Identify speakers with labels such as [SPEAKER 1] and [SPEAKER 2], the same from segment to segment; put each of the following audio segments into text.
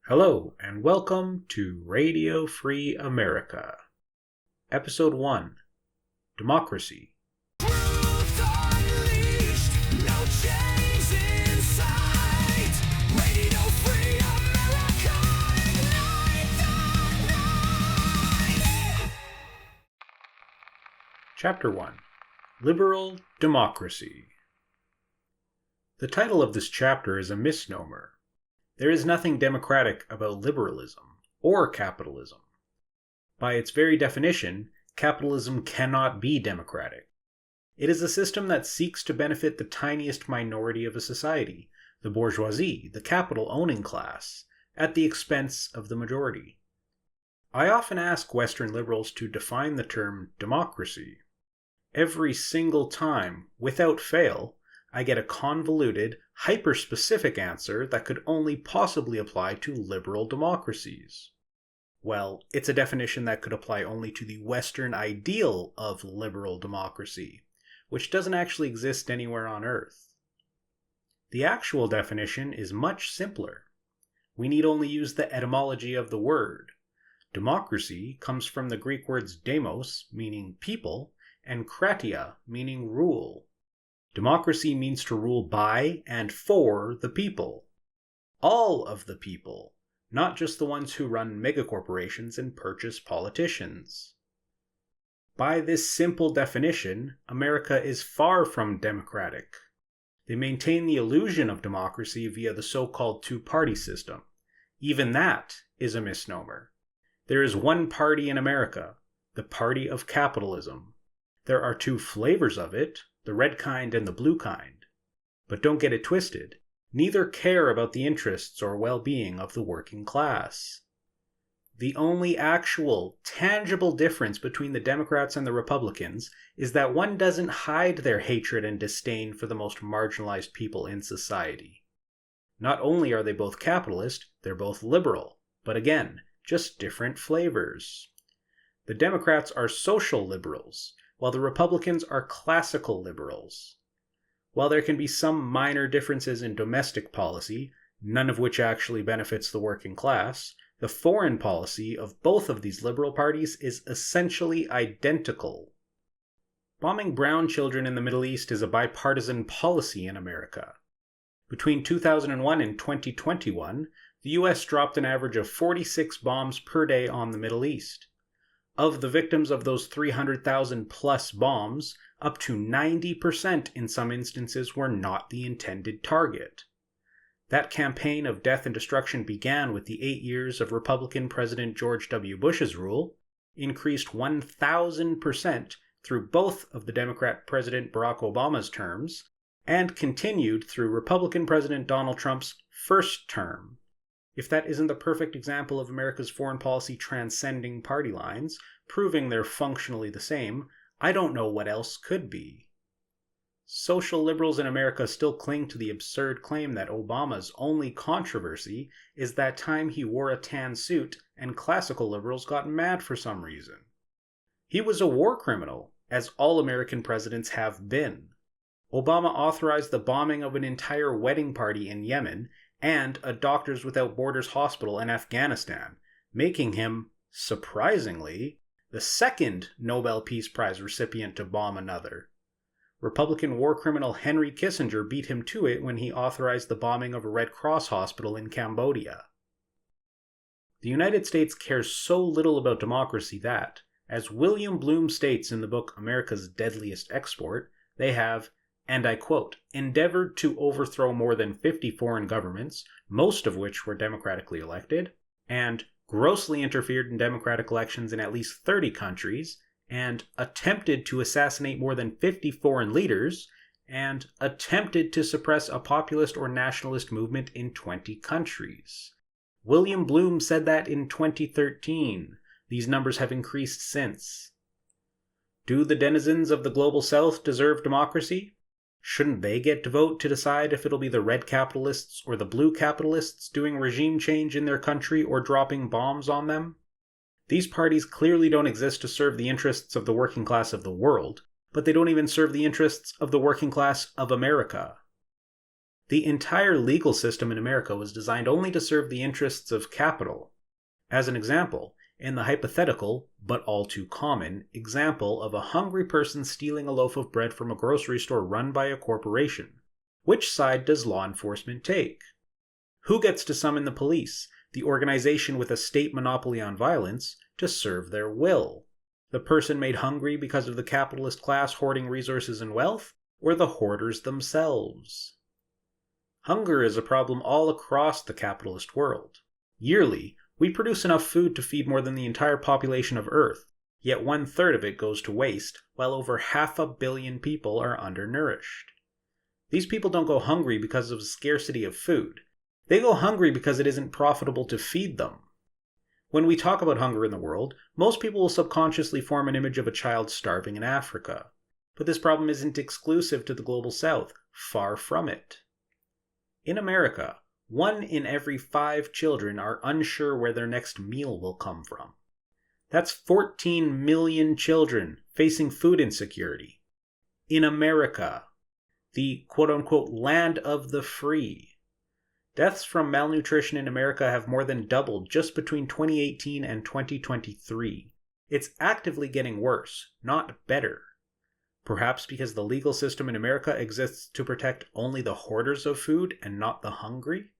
[SPEAKER 1] Hello, and welcome to Radio Free America. Episode 1, Democracy.
[SPEAKER 2] Truth unleashed, no chains in sight. Radio Free America, ignite the night.
[SPEAKER 1] Chapter 1, Liberal Democracy. The title of this chapter is a misnomer. There is nothing democratic about liberalism or capitalism. By its very definition, capitalism cannot be democratic. It is a system that seeks to benefit the tiniest minority of a society, the bourgeoisie, the capital-owning class, at the expense of the majority. I often ask Western liberals to define the term democracy. Every single time, without fail, I get a convoluted, hyper-specific answer that could only possibly apply to liberal democracies. Well, it's a definition that could apply only to the Western ideal of liberal democracy, which doesn't actually exist anywhere on Earth. The actual definition is much simpler. We need only use the etymology of the word. Democracy comes from the Greek words demos, meaning people, and kratia, meaning rule. Democracy means to rule by and for the people. All of the people, not just the ones who run megacorporations and purchase politicians. By this simple definition, America is far from democratic. They maintain the illusion of democracy via the so-called two-party system. Even that is a misnomer. There is one party in America, the party of capitalism. There are two flavors of it, the red kind and the blue kind. But don't get it twisted. Neither care about the interests or well-being of the working class. The only actual, tangible difference between the Democrats and the Republicans is that one doesn't hide their hatred and disdain for the most marginalized people in society. Not only are they both capitalist, they're both liberal, but again, just different flavors. The Democrats are social liberals, while the Republicans are classical liberals. While there can be some minor differences in domestic policy, none of which actually benefits the working class, the foreign policy of both of these liberal parties is essentially identical. Bombing brown children in the Middle East is a bipartisan policy in America. Between 2001 and 2021, the US dropped an average of 46 bombs per day on the Middle East. Of the victims of those 300,000 plus bombs, up to 90% in some instances were not the intended target. That campaign of death and destruction began with the 8 years of Republican President George W. Bush's rule, increased 1,000% through both of the Democrat President Barack Obama's terms, and continued through Republican President Donald Trump's first term. If that isn't the perfect example of America's foreign policy transcending party lines, proving they're functionally the same, I don't know what else could be. Social liberals in America still cling to the absurd claim that Obama's only controversy is that time he wore a tan suit and classical liberals got mad for some reason. He was a war criminal, as all American presidents have been. Obama authorized the bombing of an entire wedding party in Yemen and a Doctors Without Borders hospital in Afghanistan, making him, surprisingly, the second Nobel Peace Prize recipient to bomb another. Republican war criminal Henry Kissinger beat him to it when he authorized the bombing of a Red Cross hospital in Cambodia. The United States cares so little about democracy that, as William Bloom states in the book America's Deadliest Export, they have, and I quote, endeavored to overthrow more than 50 foreign governments, most of which were democratically elected, and grossly interfered in democratic elections in at least 30 countries, and attempted to assassinate more than 50 foreign leaders, and attempted to suppress a populist or nationalist movement in 20 countries. William Bloom said that in 2013. These numbers have increased since. Do the denizens of the global south deserve democracy? Shouldn't they get to vote to decide if it'll be the red capitalists or the blue capitalists doing regime change in their country or dropping bombs on them? These parties clearly don't exist to serve the interests of the working class of the world, but they don't even serve the interests of the working class of America. The entire legal system in America was designed only to serve the interests of capital. As an example, in the hypothetical, but all too common, example of a hungry person stealing a loaf of bread from a grocery store run by a corporation, which side does law enforcement take? Who gets to summon the police, the organization with a state monopoly on violence, to serve their will? The person made hungry because of the capitalist class hoarding resources and wealth, or the hoarders themselves? Hunger is a problem all across the capitalist world. Yearly, we produce enough food to feed more than the entire population of Earth, yet 1/3 of it goes to waste, while over 500 million people are undernourished. These people don't go hungry because of scarcity of food. They go hungry because it isn't profitable to feed them. When we talk about hunger in the world, most people will subconsciously form an image of a child starving in Africa. But this problem isn't exclusive to the global south, far from it. In America, 1 in every 5 children are unsure where their next meal will come from. That's 14 million children facing food insecurity. In America, the quote-unquote land of the free. Deaths from malnutrition in America have more than doubled just between 2018 and 2023. It's actively getting worse, not better. Perhaps because the legal system in America exists to protect only the hoarders of food and not the hungry?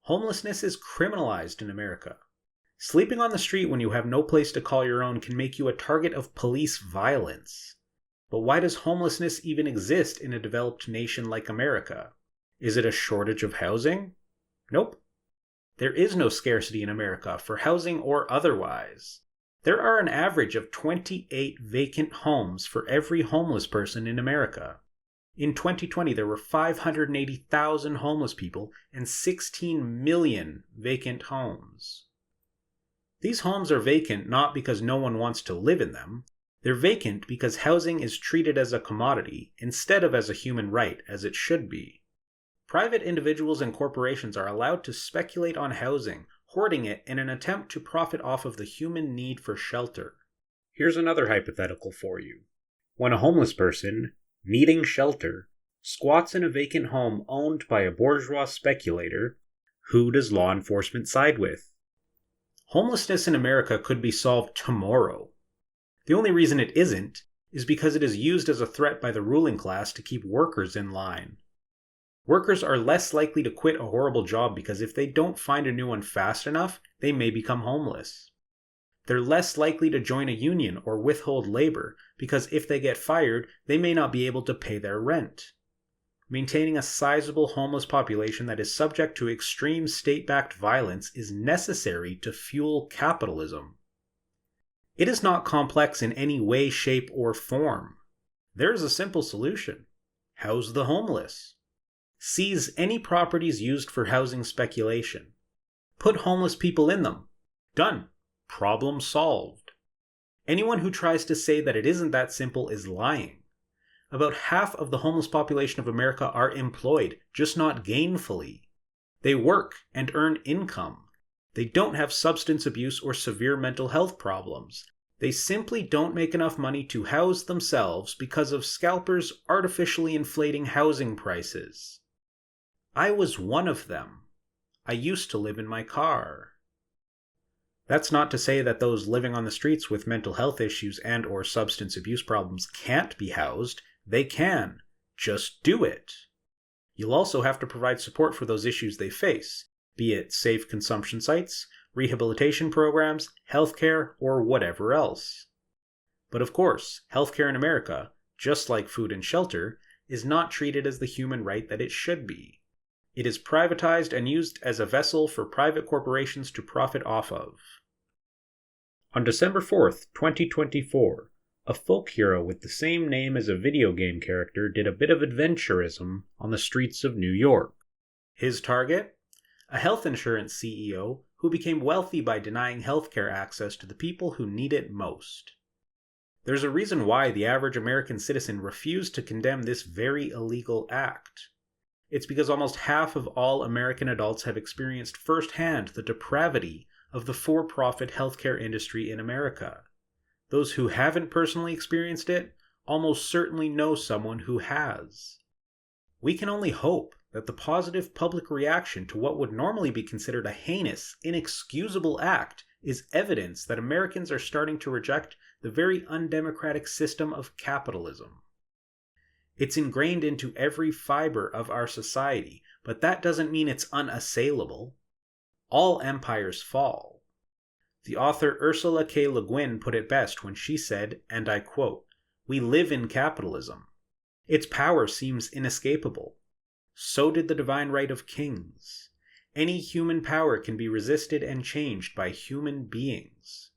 [SPEAKER 1] Homelessness is criminalized in America. Sleeping on the street when you have no place to call your own can make you a target of police violence. But why does homelessness even exist in a developed nation like America? Is it a shortage of housing? Nope. There is no scarcity in America for housing or otherwise. There are an average of 28 vacant homes for every homeless person in America. In 2020, there were 580,000 homeless people and 16 million vacant homes. These homes are vacant not because no one wants to live in them. They're vacant because housing is treated as a commodity instead of as a human right, as it should be. Private individuals and corporations are allowed to speculate on housing, hoarding it in an attempt to profit off of the human need for shelter. Here's another hypothetical for you. When a homeless person, needing shelter, squats in a vacant home owned by a bourgeois speculator, who does law enforcement side with? Homelessness in America could be solved tomorrow. The only reason it isn't is because it is used as a threat by the ruling class to keep workers in line. Workers are less likely to quit a horrible job because if they don't find a new one fast enough, they may become homeless. They're less likely to join a union or withhold labor because if they get fired, they may not be able to pay their rent. Maintaining a sizable homeless population that is subject to extreme state-backed violence is necessary to fuel capitalism. It is not complex in any way, shape, or form. There is a simple solution. House the homeless. Seize any properties used for housing speculation. Put homeless people in them. Done. Problem solved. Anyone who tries to say that it isn't that simple is lying. About half of the homeless population of America are employed, just not gainfully. They work and earn income. They don't have substance abuse or severe mental health problems. They simply don't make enough money to house themselves because of scalpers artificially inflating housing prices. I was one of them. I used to live in my car. That's not to say that those living on the streets with mental health issues and or substance abuse problems can't be housed. They can. Just do it. You'll also have to provide support for those issues they face, be it safe consumption sites, rehabilitation programs, healthcare, or whatever else. But of course, healthcare in America, just like food and shelter, is not treated as the human right that it should be. It is privatized and used as a vessel for private corporations to profit off of. On December 4th, 2024, a folk hero with the same name as a video game character did a bit of adventurism on the streets of New York. His target? A health insurance CEO who became wealthy by denying healthcare access to the people who need it most. There's a reason why the average American citizen refused to condemn this very illegal act. It's because almost half of all American adults have experienced firsthand the depravity of the for-profit healthcare industry in America. Those who haven't personally experienced it almost certainly know someone who has. We can only hope that the positive public reaction to what would normally be considered a heinous, inexcusable act is evidence that Americans are starting to reject the very undemocratic system of capitalism. It's ingrained into every fiber of our society, but that doesn't mean it's unassailable. All empires fall. The author Ursula K. Le Guin put it best when she said, and I quote, "We live in capitalism. Its power seems inescapable. So did the divine right of kings. Any human power can be resisted and changed by human beings."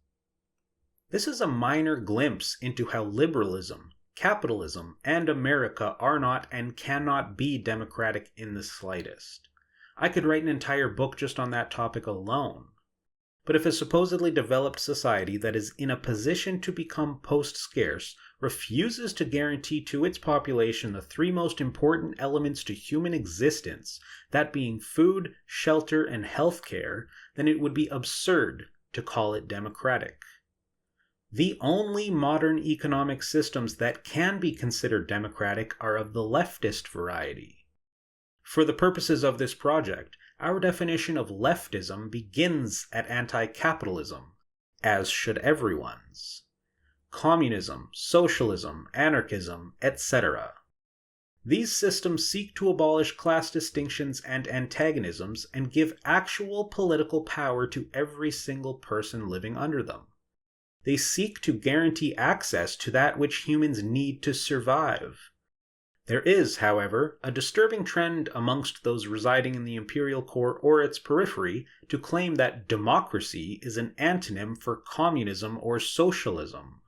[SPEAKER 1] This is a minor glimpse into how liberalism, capitalism, and America are not and cannot be democratic in the slightest. I could write an entire book just on that topic alone. But if a supposedly developed society that is in a position to become post-scarce refuses to guarantee to its population the three most important elements to human existence, that being food, shelter, and healthcare, then it would be absurd to call it democratic. The only modern economic systems that can be considered democratic are of the leftist variety. For the purposes of this project, our definition of leftism begins at anti-capitalism, as should everyone's. Communism, socialism, anarchism, etc. These systems seek to abolish class distinctions and antagonisms and give actual political power to every single person living under them. They seek to guarantee access to that which humans need to survive. There is, however, a disturbing trend amongst those residing in the imperial core or its periphery to claim that democracy is an antonym for communism or socialism.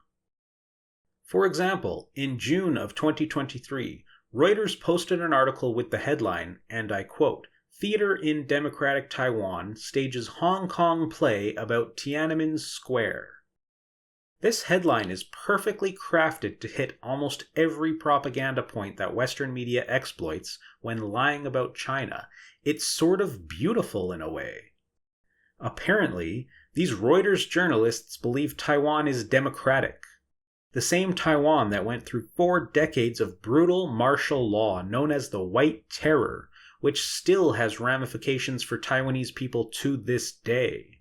[SPEAKER 1] For example, in June of 2023, Reuters posted an article with the headline, and I quote, "Theater in Democratic Taiwan stages Hong Kong play about Tiananmen Square." This headline is perfectly crafted to hit almost every propaganda point that Western media exploits when lying about China. It's sort of beautiful in a way. Apparently, these Reuters journalists believe Taiwan is democratic. The same Taiwan that went through 4 decades of brutal martial law known as the White Terror, which still has ramifications for Taiwanese people to this day.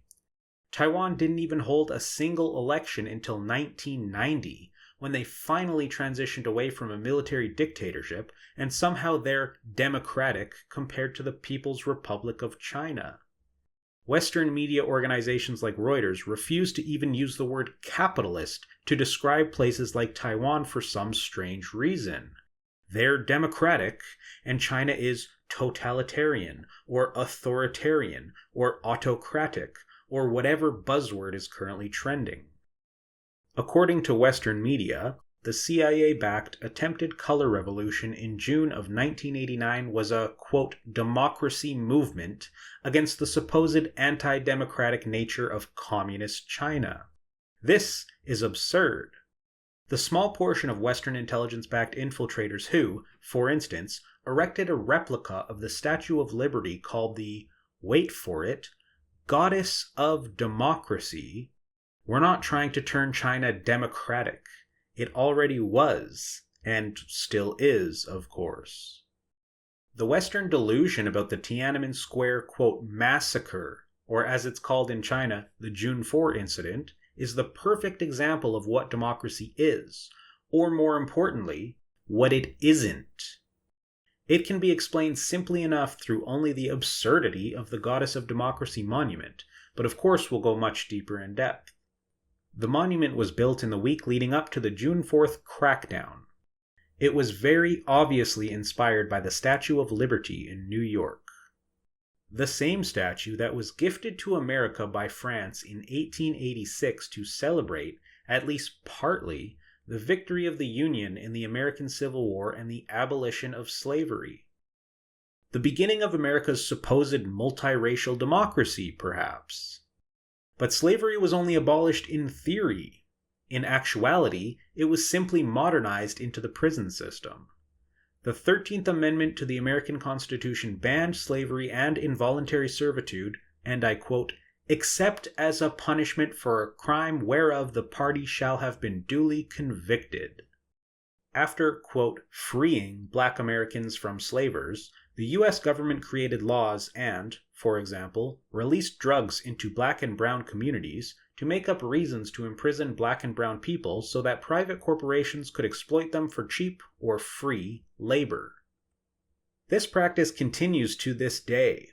[SPEAKER 1] Taiwan didn't even hold a single election until 1990, when they finally transitioned away from a military dictatorship, and somehow they're democratic compared to the People's Republic of China. Western media organizations like Reuters refuse to even use the word capitalist to describe places like Taiwan for some strange reason. They're democratic, and China is totalitarian, or authoritarian, or autocratic, or whatever buzzword is currently trending. According to Western media, the CIA-backed attempted color revolution in June of 1989 was a, quote, democracy movement against the supposed anti-democratic nature of communist China. This is absurd. The small portion of Western intelligence-backed infiltrators who, for instance, erected a replica of the Statue of Liberty called the, wait for it, Goddess of Democracy, were not trying to turn China democratic. It already was, and still is, of course. The Western delusion about the Tiananmen Square, quote, massacre, or as it's called in China, the June 4 incident, is the perfect example of what democracy is, or more importantly, what it isn't. It can be explained simply enough through only the absurdity of the Goddess of Democracy monument, but of course we'll go much deeper in depth. The monument was built in the week leading up to the June 4th crackdown. It was very obviously inspired by the Statue of Liberty in New York. The same statue that was gifted to America by France in 1886 to celebrate, at least partly, the victory of the Union in the American Civil War and the abolition of slavery. The beginning of America's supposed multiracial democracy, perhaps. But slavery was only abolished in theory. In actuality, it was simply modernized into the prison system. The 13th Amendment to the American Constitution banned slavery and involuntary servitude, and I quote, except as a punishment for a crime whereof the party shall have been duly convicted. After, quote, freeing black Americans from slavers, the US government created laws and, for example, released drugs into black and brown communities to make up reasons to imprison black and brown people so that private corporations could exploit them for cheap or free labor. This practice continues to this day.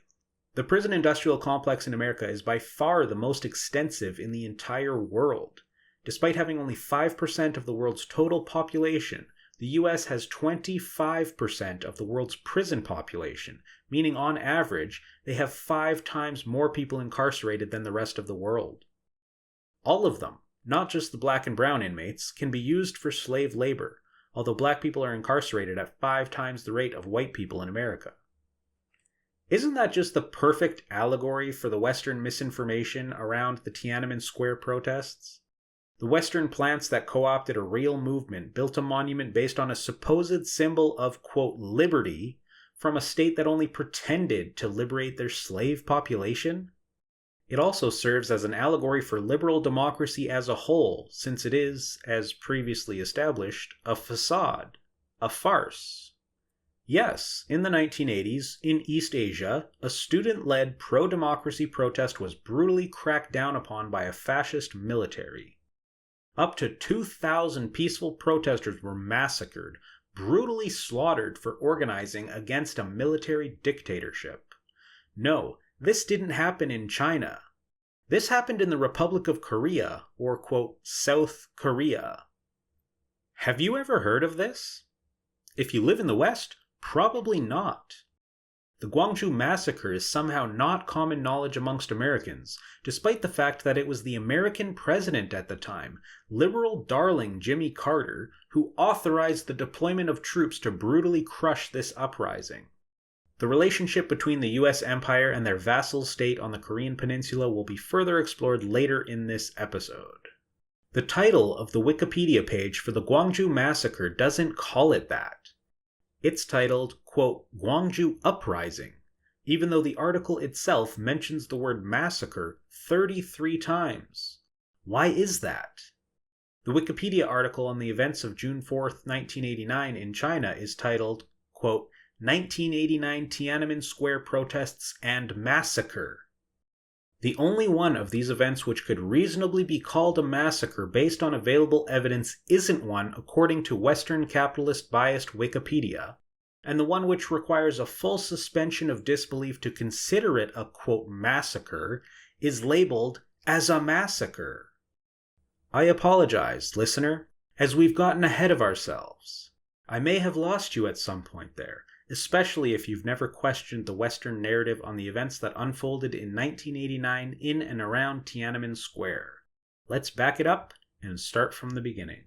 [SPEAKER 1] The prison industrial complex in America is by far the most extensive in the entire world. Despite having only 5% of the world's total population, the US has 25% of the world's prison population, meaning on average, they have 5 times more people incarcerated than the rest of the world. All of them, not just the black and brown inmates, can be used for slave labor, although black people are incarcerated at 5 times the rate of white people in America. Isn't that just the perfect allegory for the Western misinformation around the Tiananmen Square protests? The Western plants that co-opted a real movement built a monument based on a supposed symbol of, quote, liberty from a state that only pretended to liberate their slave population? It also serves as an allegory for liberal democracy as a whole, since it is, as previously established, a facade, a farce. Yes, in the 1980s, in East Asia, a student-led pro-democracy protest was brutally cracked down upon by a fascist military. Up to 2,000 peaceful protesters were massacred, brutally slaughtered for organizing against a military dictatorship. No, this didn't happen in China. This happened in the Republic of Korea, or, quote, South Korea. Have you ever heard of this? If you live in the West, probably not. The Gwangju Massacre is somehow not common knowledge amongst Americans, despite the fact that it was the American president at the time, liberal darling Jimmy Carter, who authorized the deployment of troops to brutally crush this uprising. The relationship between the US Empire and their vassal state on the Korean Peninsula will be further explored later in this episode. The title of the Wikipedia page for the Gwangju Massacre doesn't call it that. It's titled, quote, Gwangju Uprising, even though the article itself mentions the word massacre 33 times. Why is that? The Wikipedia article on the events of June 4th, 1989 in China is titled, quote, 1989 Tiananmen Square Protests and Massacre. The only one of these events which could reasonably be called a massacre based on available evidence isn't one according to Western capitalist-biased Wikipedia, and the one which requires a full suspension of disbelief to consider it a, quote, massacre is labeled as a massacre. I apologize, listener, as we've gotten ahead of ourselves. I may have lost you at some point there, especially if you've never questioned the Western narrative on the events that unfolded in 1989 in and around Tiananmen Square. Let's back it up and start from the beginning.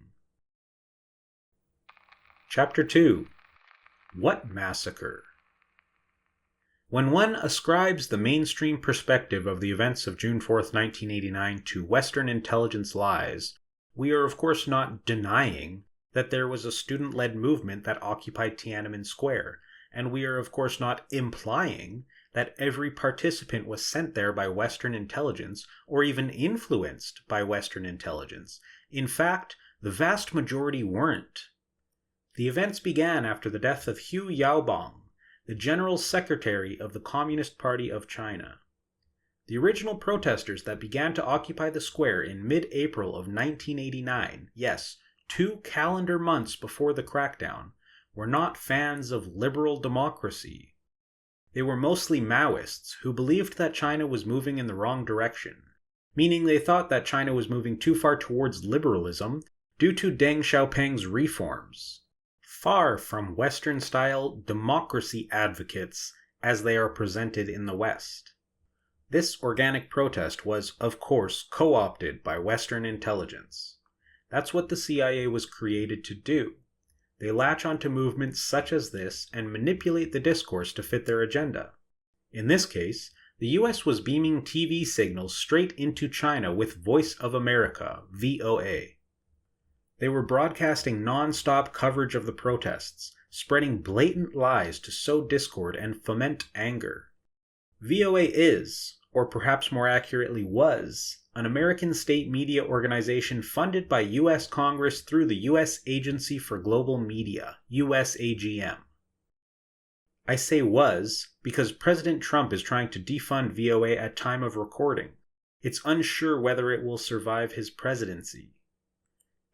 [SPEAKER 1] Chapter 2. What Massacre? When one ascribes the mainstream perspective of the events of June 4th, 1989 to Western intelligence lies, we are of course not denying that there was a student-led movement that occupied Tiananmen Square, and we are of course not implying that every participant was sent there by Western intelligence or even influenced by Western intelligence. In fact, the vast majority weren't. The events began after the death of Hu Yaobang, the General Secretary of the Communist Party of China. The original protesters that began to occupy the square in mid-April of 1989, yes, 2 calendar months before the crackdown, were not fans of liberal democracy. They were mostly Maoists who believed that China was moving in the wrong direction, meaning they thought that China was moving too far towards liberalism due to Deng Xiaoping's reforms, far from Western-style democracy advocates as they are presented in the West. This organic protest was, of course, co-opted by Western intelligence. That's what the CIA was created to do. They latch onto movements such as this and manipulate the discourse to fit their agenda. In this case, the US was beaming TV signals straight into China with Voice of America, VOA. They were broadcasting non-stop coverage of the protests, spreading blatant lies to sow discord and foment anger. VOA is, or perhaps more accurately was, an American state media organization funded by U.S. Congress through the U.S. Agency for Global Media, USAGM. I say was because President Trump is trying to defund VOA at time of recording. It's unsure whether it will survive his presidency.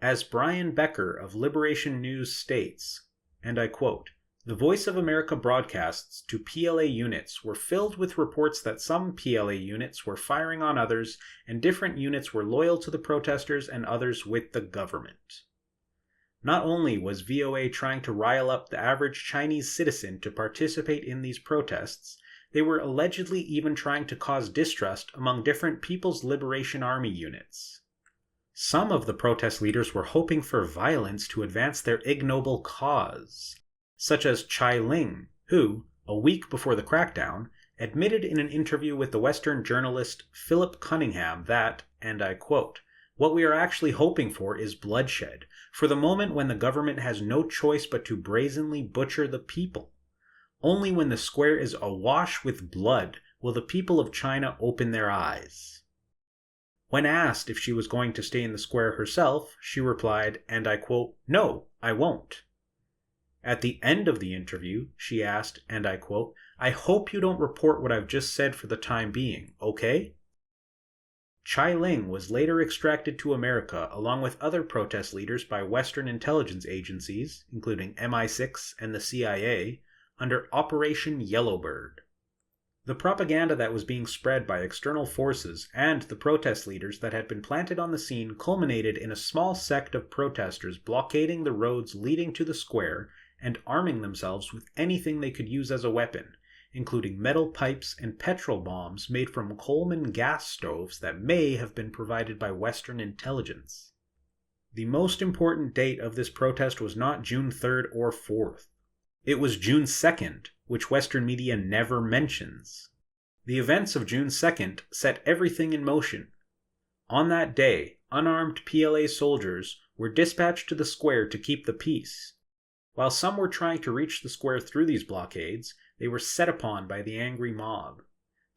[SPEAKER 1] As Brian Becker of Liberation News states, and I quote, "The Voice of America broadcasts to PLA units were filled with reports that some PLA units were firing on others and different units were loyal to the protesters and others with the government." Not only was VOA trying to rile up the average Chinese citizen to participate in these protests, they were allegedly even trying to cause distrust among different People's Liberation Army units. Some of the protest leaders were hoping for violence to advance their ignoble cause, such as Chai Ling, who, a week before the crackdown, admitted in an interview with the Western journalist Philip Cunningham that, and I quote, "What we are actually hoping for is bloodshed, for the moment when the government has no choice but to brazenly butcher the people. Only when the square is awash with blood will the people of China open their eyes." When asked if she was going to stay in the square herself, she replied, and I quote, "No, I won't." At the end of the interview, she asked, and I quote, "I hope you don't report what I've just said for the time being, okay?" Chai Ling was later extracted to America along with other protest leaders by Western intelligence agencies, including MI6 and the CIA, under Operation Yellowbird. The propaganda that was being spread by external forces and the protest leaders that had been planted on the scene culminated in a small sect of protesters blockading the roads leading to the square and arming themselves with anything they could use as a weapon, including metal pipes and petrol bombs made from Coleman gas stoves that may have been provided by Western intelligence. The most important date of this protest was not June 3rd or 4th. It was June 2nd, which Western media never mentions. The events of June 2nd set everything in motion. On that day, unarmed PLA soldiers were dispatched to the square to keep the peace. While some were trying to reach the square through these blockades, they were set upon by the angry mob.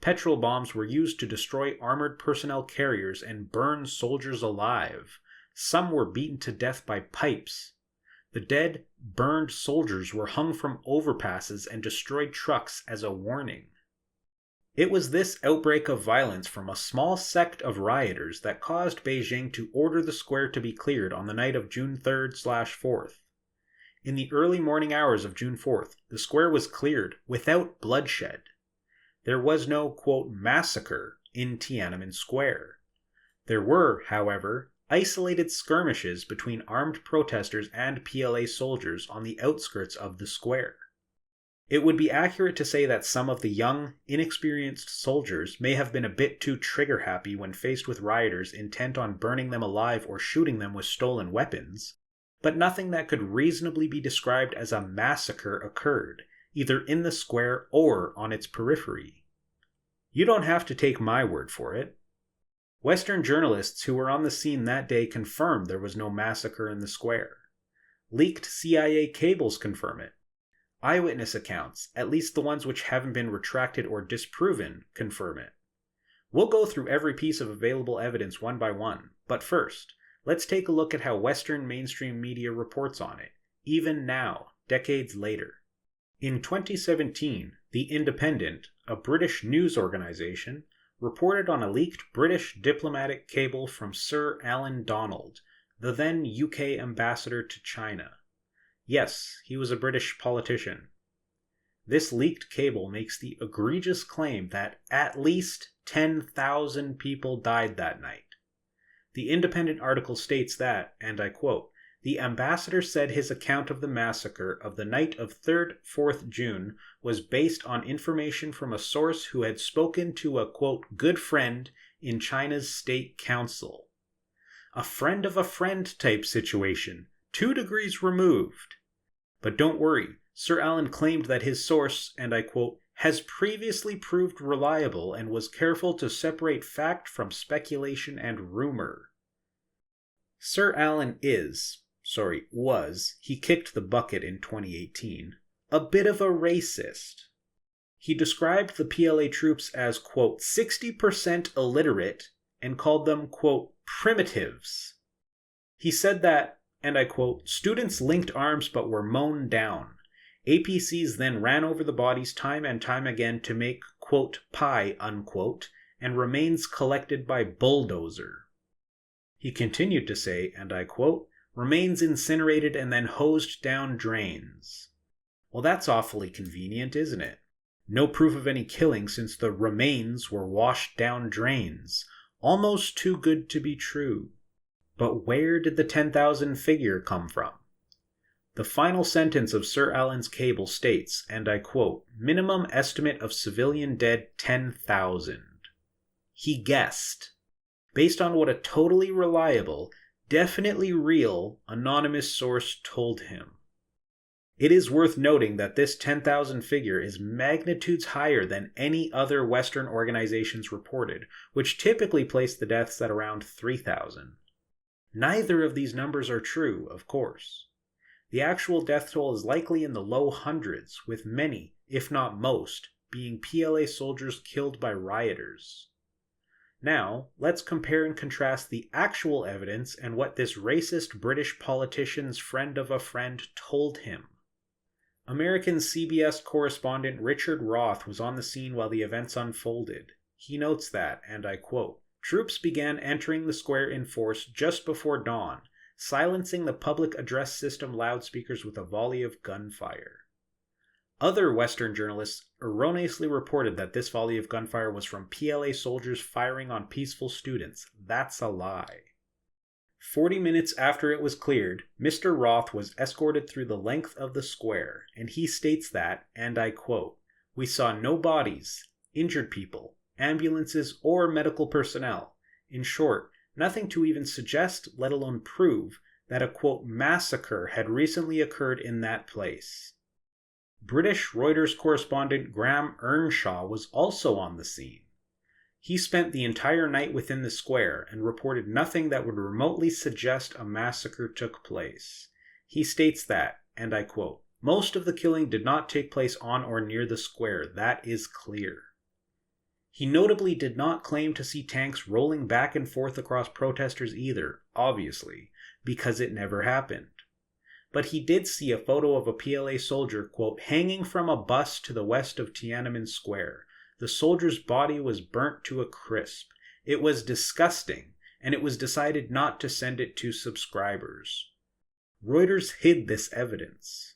[SPEAKER 1] Petrol bombs were used to destroy armored personnel carriers and burn soldiers alive. Some were beaten to death by pipes. The dead, burned soldiers were hung from overpasses and destroyed trucks as a warning. It was this outbreak of violence from a small sect of rioters that caused Beijing to order the square to be cleared on the night of June 3rd/4th. In the early morning hours of June 4th, the square was cleared without bloodshed. There was no, quote, massacre in Tiananmen Square. There were, however, isolated skirmishes between armed protesters and PLA soldiers on the outskirts of the square. It would be accurate to say that some of the young, inexperienced soldiers may have been a bit too trigger-happy when faced with rioters intent on burning them alive or shooting them with stolen weapons, but nothing that could reasonably be described as a massacre occurred, either in the square or on its periphery. You don't have to take my word for it. Western journalists who were on the scene that day confirmed there was no massacre in the square. Leaked CIA cables confirm it. Eyewitness accounts, at least the ones which haven't been retracted or disproven, confirm it. We'll go through every piece of available evidence one by one, but first, let's take a look at how Western mainstream media reports on it, even now, decades later. In 2017, The Independent, a British news organization, reported on a leaked British diplomatic cable from Sir Alan Donald, the then UK ambassador to China. Yes, he was a British politician. This leaked cable makes the egregious claim that at least 10,000 people died that night. The Independent article states that, and I quote, "The ambassador said his account of the massacre of the night of 3rd-4th June was based on information from a source who had spoken to a, quote, good friend in China's State Council." A friend of a friend type situation, 2 degrees removed. But don't worry, Sir Alan claimed that his source, and I quote, "has previously proved reliable and was careful to separate fact from speculation and rumor." Sir Alan was, he kicked the bucket in 2018, a bit of a racist. He described the PLA troops as, quote, 60% illiterate and called them, quote, primitives. He said that, and I quote, students linked arms but were mown down. APCs then ran over the bodies time and time again to make, quote, pie, unquote, and remains collected by bulldozer. He continued to say, and I quote, remains incinerated and then hosed down drains. Well, that's awfully convenient, isn't it? No proof of any killing since the remains were washed down drains. Almost too good to be true. But where did the 10,000 figure come from? The final sentence of Sir Alan's cable states, and I quote, minimum estimate of civilian dead 10,000. He guessed, based on what a totally reliable, definitely real, anonymous source told him. It is worth noting that this 10,000 figure is magnitudes higher than any other Western organizations reported, which typically place the deaths at around 3,000. Neither of these numbers are true, of course. The actual death toll is likely in the low hundreds, with many, if not most, being PLA soldiers killed by rioters. Now, let's compare and contrast the actual evidence and what this racist British politician's friend of a friend told him. American CBS correspondent Richard Roth was on the scene while the events unfolded. He notes that, and I quote, troops began entering the square in force just before dawn, silencing the public address system loudspeakers with a volley of gunfire. Other Western journalists erroneously reported that this volley of gunfire was from PLA soldiers firing on peaceful students. That's a lie. 40 minutes after it was cleared, Mr. Roth was escorted through the length of the square, and he states that, and I quote, we saw no bodies, injured people, ambulances, or medical personnel. In short, nothing to even suggest, let alone prove, that a, quote, massacre had recently occurred in that place. British Reuters correspondent Graham Earnshaw was also on the scene. He spent the entire night within the square and reported nothing that would remotely suggest a massacre took place. He states that, and I quote, most of the killing did not take place on or near the square, that is clear. He notably did not claim to see tanks rolling back and forth across protesters either, obviously, because it never happened. But he did see a photo of a PLA soldier, quote, hanging from a bus to the west of Tiananmen Square. The soldier's body was burnt to a crisp. It was disgusting, and it was decided not to send it to subscribers. Reuters hid this evidence.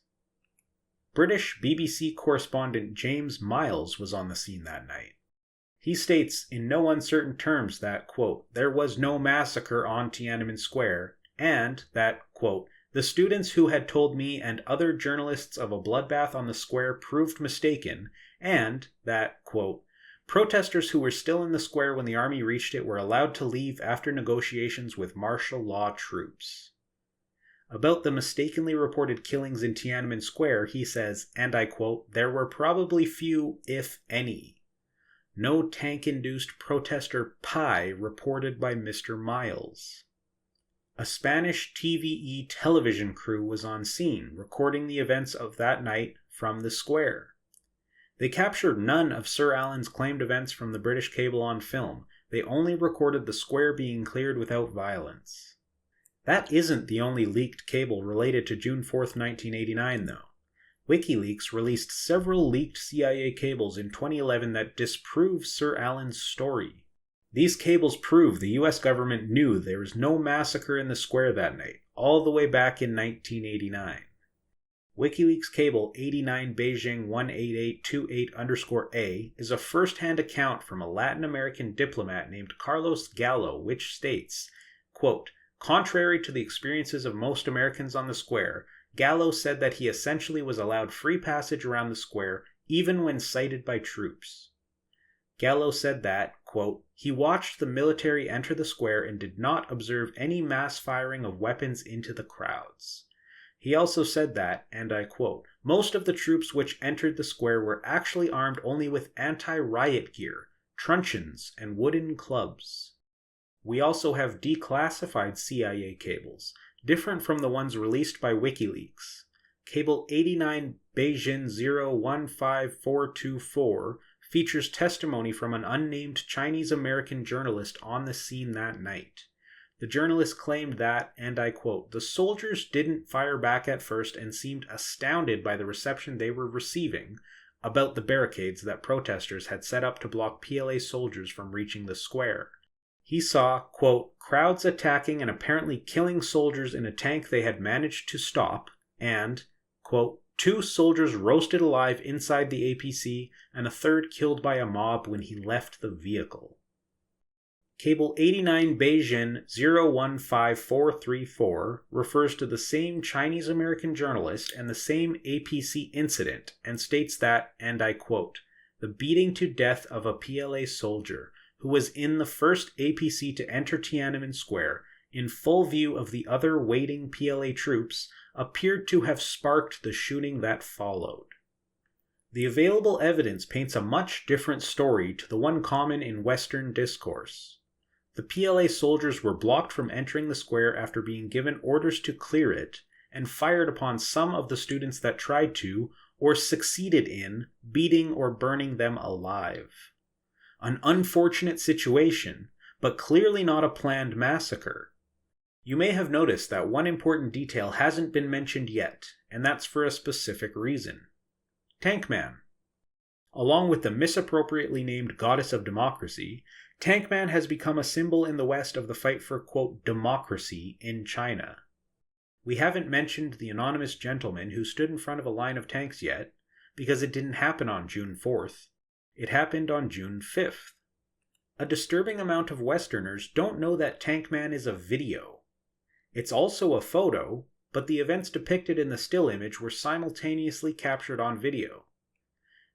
[SPEAKER 1] British BBC correspondent James Miles was on the scene that night. He states in no uncertain terms that, quote, there was no massacre on Tiananmen Square, and that, quote, the students who had told me and other journalists of a bloodbath on the square proved mistaken, and that, quote, protesters who were still in the square when the army reached it were allowed to leave after negotiations with martial law troops. About the mistakenly reported killings in Tiananmen Square, he says, and I quote, there were probably few, if any. No tank-induced protester pie reported by Mr. Miles. A Spanish TVE television crew was on scene, recording the events of that night from the square. They captured none of Sir Alan's claimed events from the British cable on film. They only recorded the square being cleared without violence. That isn't the only leaked cable related to June 4th, 1989, though. WikiLeaks released several leaked CIA cables in 2011 that disprove Sir Alan's story. These cables prove the US government knew there was no massacre in the square that night, all the way back in 1989. WikiLeaks cable 89 Beijing 18828_A is a first-hand account from a Latin American diplomat named Carlos Gallo, which states, quote, contrary to the experiences of most Americans on the square, Gallo said that he essentially was allowed free passage around the square even when cited by troops. Gallo said that, quote, he watched the military enter the square and did not observe any mass firing of weapons into the crowds. He also said that, and I quote, most of the troops which entered the square were actually armed only with anti-riot gear, truncheons, and wooden clubs. We also have declassified CIA cables, different from the ones released by WikiLeaks. Cable 89 Beijing 015424 features testimony from an unnamed Chinese-American journalist on the scene that night. The journalist claimed that, and I quote, "The soldiers didn't fire back at first and seemed astounded by the reception they were receiving about the barricades that protesters had set up to block PLA soldiers from reaching the square. He saw, quote, crowds attacking and apparently killing soldiers in a tank they had managed to stop, and, quote, 2 soldiers roasted alive inside the APC and a third killed by a mob when he left the vehicle." Cable 89 Beijing 015434 refers to the same Chinese-American journalist and the same APC incident and states that, and I quote, "the beating to death of a PLA soldier who was in the first APC to enter Tiananmen Square in full view of the other waiting PLA troops appeared to have sparked the shooting that followed." The available evidence paints a much different story to the one common in Western discourse. The PLA soldiers were blocked from entering the square after being given orders to clear it, and fired upon some of the students that tried to, or succeeded in, beating or burning them alive. An unfortunate situation, but clearly not a planned massacre. You may have noticed that one important detail hasn't been mentioned yet, and that's for a specific reason. Tankman. Along with the misappropriately named goddess of democracy, Tankman has become a symbol in the West of the fight for, quote, democracy in China. We haven't mentioned the anonymous gentleman who stood in front of a line of tanks yet, because it didn't happen on June 4th. It happened on June 5th. A disturbing amount of Westerners don't know that Tankman is a video. It's also a photo, but the events depicted in the still image were simultaneously captured on video.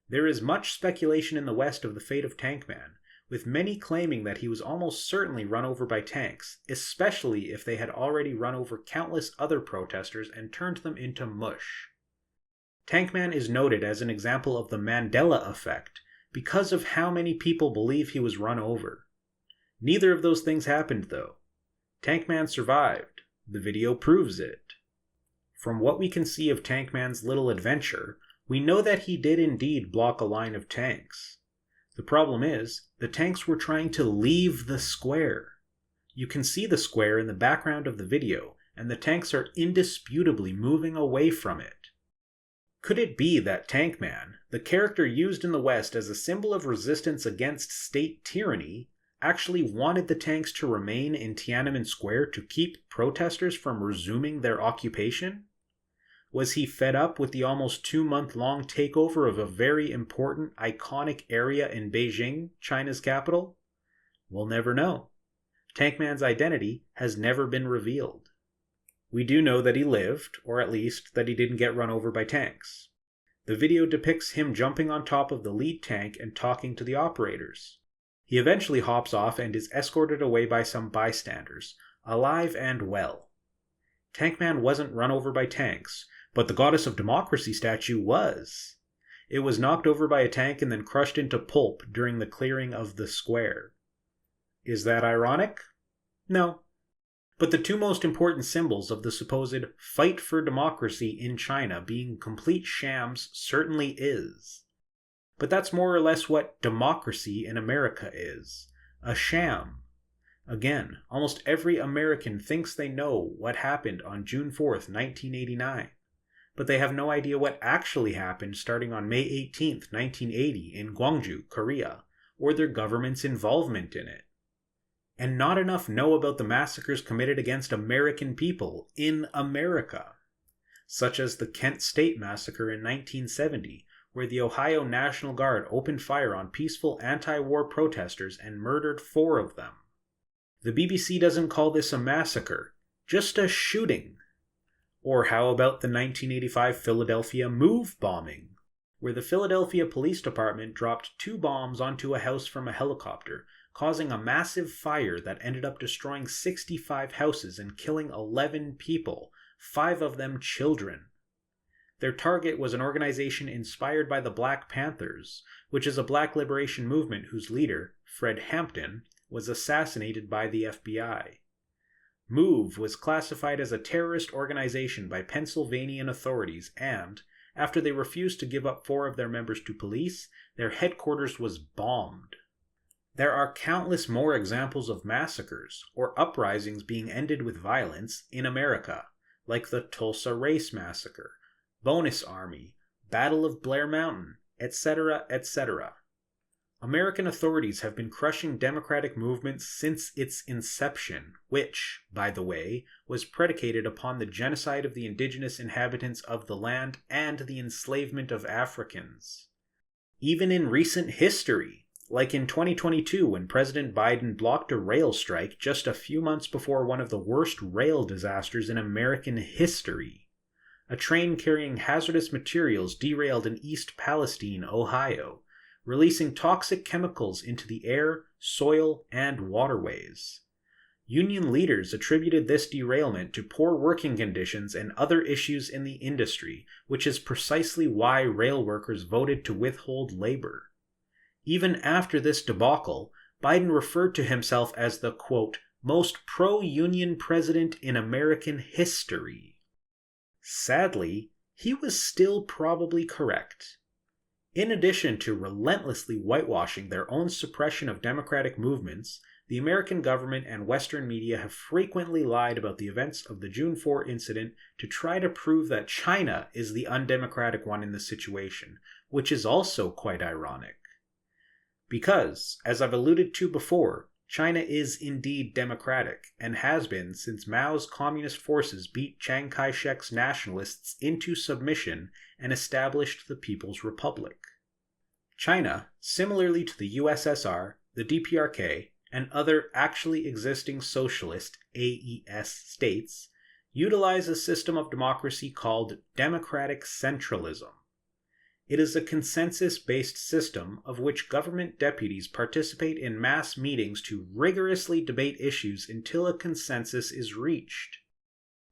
[SPEAKER 1] There is much speculation in the West of the fate of Tankman, with many claiming that he was almost certainly run over by tanks, especially if they had already run over countless other protesters and turned them into mush. Tankman is noted as an example of the Mandela effect because of how many people believe he was run over. Neither of those things happened, though. Tankman survived. The video proves it. From what we can see of Tankman's little adventure, we know that he did indeed block a line of tanks. The problem is, the tanks were trying to leave the square. You can see the square in the background of the video, and the tanks are indisputably moving away from it. Could it be that Tankman, the character used in the West as a symbol of resistance against state tyranny, actually wanted the tanks to remain in Tiananmen Square to keep protesters from resuming their occupation? Was he fed up with the almost 2-month-long takeover of a very important, iconic area in Beijing, China's capital? We'll never know. Tankman's identity has never been revealed. We do know that he lived, or at least that he didn't get run over by tanks. The video depicts him jumping on top of the lead tank and talking to the operators. He eventually hops off and is escorted away by some bystanders, alive and well. Tankman wasn't run over by tanks, but the Goddess of Democracy statue was. It was knocked over by a tank and then crushed into pulp during the clearing of the square. Is that ironic? No. But the two most important symbols of the supposed fight for democracy in China being complete shams certainly is. But that's more or less what democracy in America is. A sham. Again, almost every American thinks they know what happened on June 4th, 1989. But they have no idea what actually happened starting on May 18th, 1980 in Gwangju, Korea, or their government's involvement in it. And not enough know about the massacres committed against American people in America, such as the Kent State Massacre in 1970, where the Ohio National Guard opened fire on peaceful anti-war protesters and murdered 4 of them. The BBC doesn't call this a massacre, just a shooting. Or how about the 1985 Philadelphia Move bombing, where the Philadelphia Police Department dropped 2 bombs onto a house from a helicopter, causing a massive fire that ended up destroying 65 houses and killing 11 people, 5 of them children. Their target was an organization inspired by the Black Panthers, which is a black liberation movement whose leader, Fred Hampton, was assassinated by the FBI. Move was classified as a terrorist organization by Pennsylvania authorities and, after they refused to give up 4 of their members to police, their headquarters was bombed. There are countless more examples of massacres or uprisings being ended with violence in America, like the Tulsa Race Massacre, Bonus Army, Battle of Blair Mountain, etc., etc. American authorities have been crushing democratic movements since its inception, which, by the way, was predicated upon the genocide of the indigenous inhabitants of the land and the enslavement of Africans. Even in recent history, like in 2022 when President Biden blocked a rail strike just a few months before one of the worst rail disasters in American history. A train carrying hazardous materials derailed in East Palestine, Ohio, releasing toxic chemicals into the air, soil, and waterways. Union leaders attributed this derailment to poor working conditions and other issues in the industry, which is precisely why rail workers voted to withhold labor. Even after this debacle, Biden referred to himself as the, quote, most pro-union president in American history. Sadly, he was still probably correct. In addition to relentlessly whitewashing their own suppression of democratic movements, the American government and Western media have frequently lied about the events of the June 4 incident to try to prove that China is the undemocratic one in the situation, which is also quite ironic. Because, as I've alluded to before, China is indeed democratic, and has been since Mao's communist forces beat Chiang Kai-shek's nationalists into submission and established the People's Republic. China, similarly to the USSR, the DPRK, and other actually existing socialist AES states, utilize a system of democracy called democratic centralism. It is a consensus-based system of which government deputies participate in mass meetings to rigorously debate issues until a consensus is reached.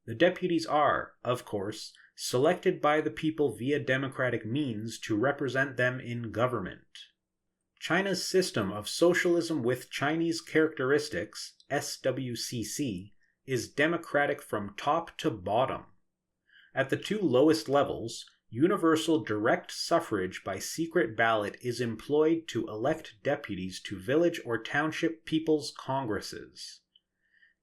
[SPEAKER 1] The deputies are, of course, selected by the people via democratic means to represent them in government. China's system of socialism with Chinese characteristics, SWCC, is democratic from top to bottom. At the 2 lowest levels, universal direct suffrage by secret ballot is employed to elect deputies to village or township people's congresses.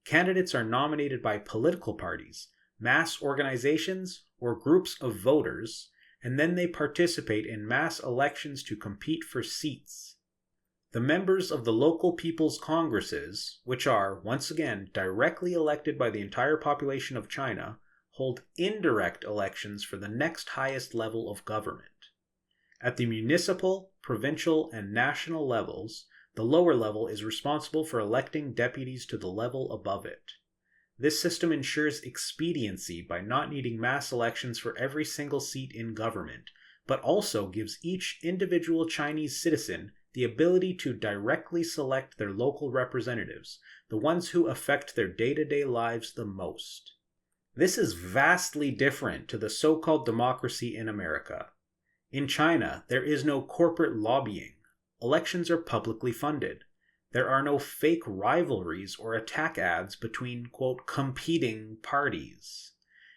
[SPEAKER 1] Candidates are nominated by political parties, mass organizations, or groups of voters, and then they participate in mass elections to compete for seats. The members of the local people's congresses, which are, once again, directly elected by the entire population of China, hold indirect elections for the next highest level of government. At the municipal, provincial, and national levels, the lower level is responsible for electing deputies to the level above it. This system ensures expediency by not needing mass elections for every single seat in government, but also gives each individual Chinese citizen the ability to directly select their local representatives, the ones who affect their day-to-day lives the most. This is vastly different to the so-called democracy in America. In China, there is no corporate lobbying. Elections are publicly funded. There are no fake rivalries or attack ads between, quote, competing parties.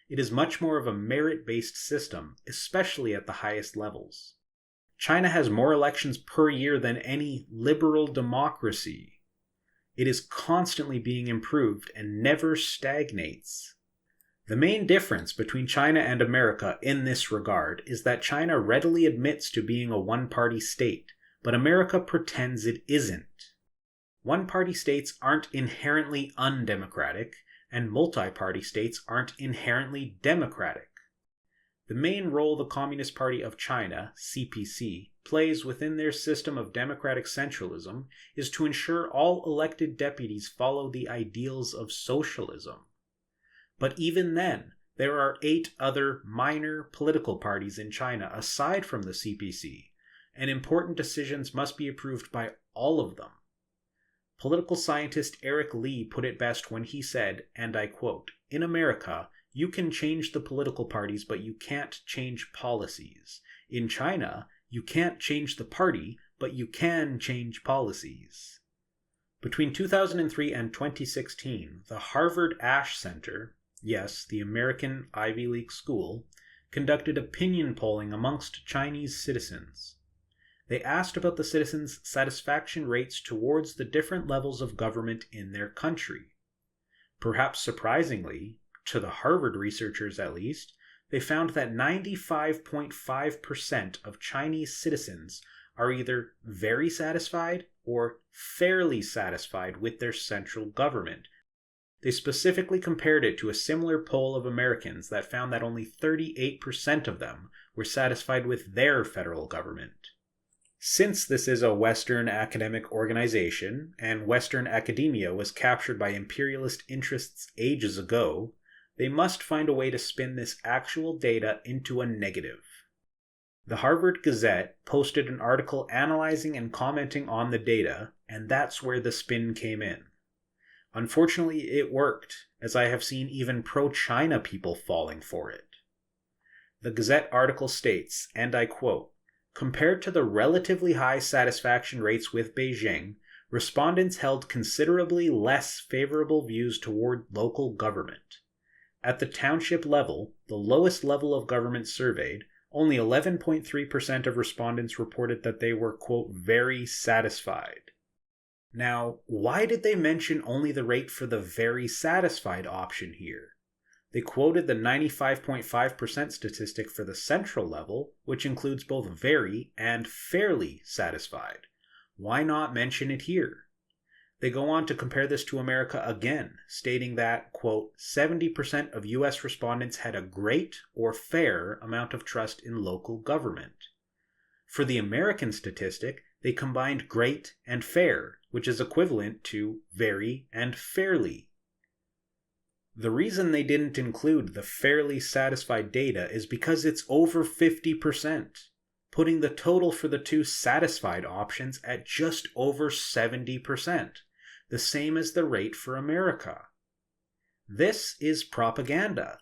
[SPEAKER 1] It is much more of a merit-based system, especially at the highest levels. China has more elections per year than any liberal democracy. It is constantly being improved and never stagnates. The main difference between China and America in this regard is that China readily admits to being a one-party state, but America pretends it isn't. One-party states aren't inherently undemocratic, and multi-party states aren't inherently democratic. The main role the Communist Party of China, CPC, plays within their system of democratic centralism is to ensure all elected deputies follow the ideals of socialism. But even then, there are 8 other minor political parties in China aside from the CPC, and important decisions must be approved by all of them. Political scientist Eric Lee put it best when he said, and I quote, "In America, you can change the political parties, but you can't change policies. In China, you can't change the party, but you can change policies." Between 2003 and 2016, the Harvard Ash Center, yes, the American Ivy League school, conducted opinion polling amongst Chinese citizens. They asked about the citizens' satisfaction rates towards the different levels of government in their country. Perhaps surprisingly, to the Harvard researchers at least, they found that 95.5% of Chinese citizens are either very satisfied or fairly satisfied with their central government. They specifically compared it to a similar poll of Americans that found that only 38% of them were satisfied with their federal government. Since this is a Western academic organization, and Western academia was captured by imperialist interests ages ago, they must find a way to spin this actual data into a negative. The Harvard Gazette posted an article analyzing and commenting on the data, and that's where the spin came in. Unfortunately, it worked, as I have seen even pro-China people falling for it. The Gazette article states, and I quote, "Compared to the relatively high satisfaction rates with Beijing, respondents held considerably less favorable views toward local government. At the township level, the lowest level of government surveyed, only 11.3% of respondents reported that they were, quote, very satisfied." Now, why did they mention only the rate for the very satisfied option here? They quoted the 95.5% statistic for the central level, which includes both very and fairly satisfied. Why not mention it here? They go on to compare this to America again, stating that, quote, 70% of US respondents had a great or fair amount of trust in local government. For the American statistic, they combined great and fair, which is equivalent to very and fairly. The reason they didn't include the fairly satisfied data is because it's over 50%, putting the total for the two satisfied options at just over 70%, the same as the rate for America. This is propaganda.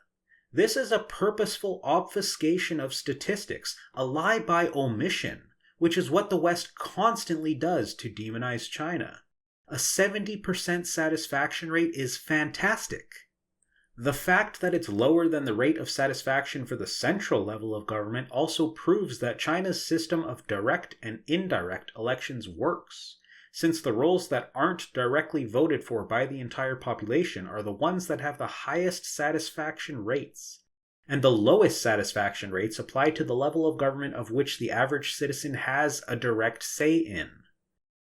[SPEAKER 1] This is a purposeful obfuscation of statistics, a lie by omission, which is what the West constantly does to demonize China. A 70% satisfaction rate is fantastic. The fact that it's lower than the rate of satisfaction for the central level of government also proves that China's system of direct and indirect elections works, since the roles that aren't directly voted for by the entire population are the ones that have the highest satisfaction rates. And the lowest satisfaction rates apply to the level of government of which the average citizen has a direct say in.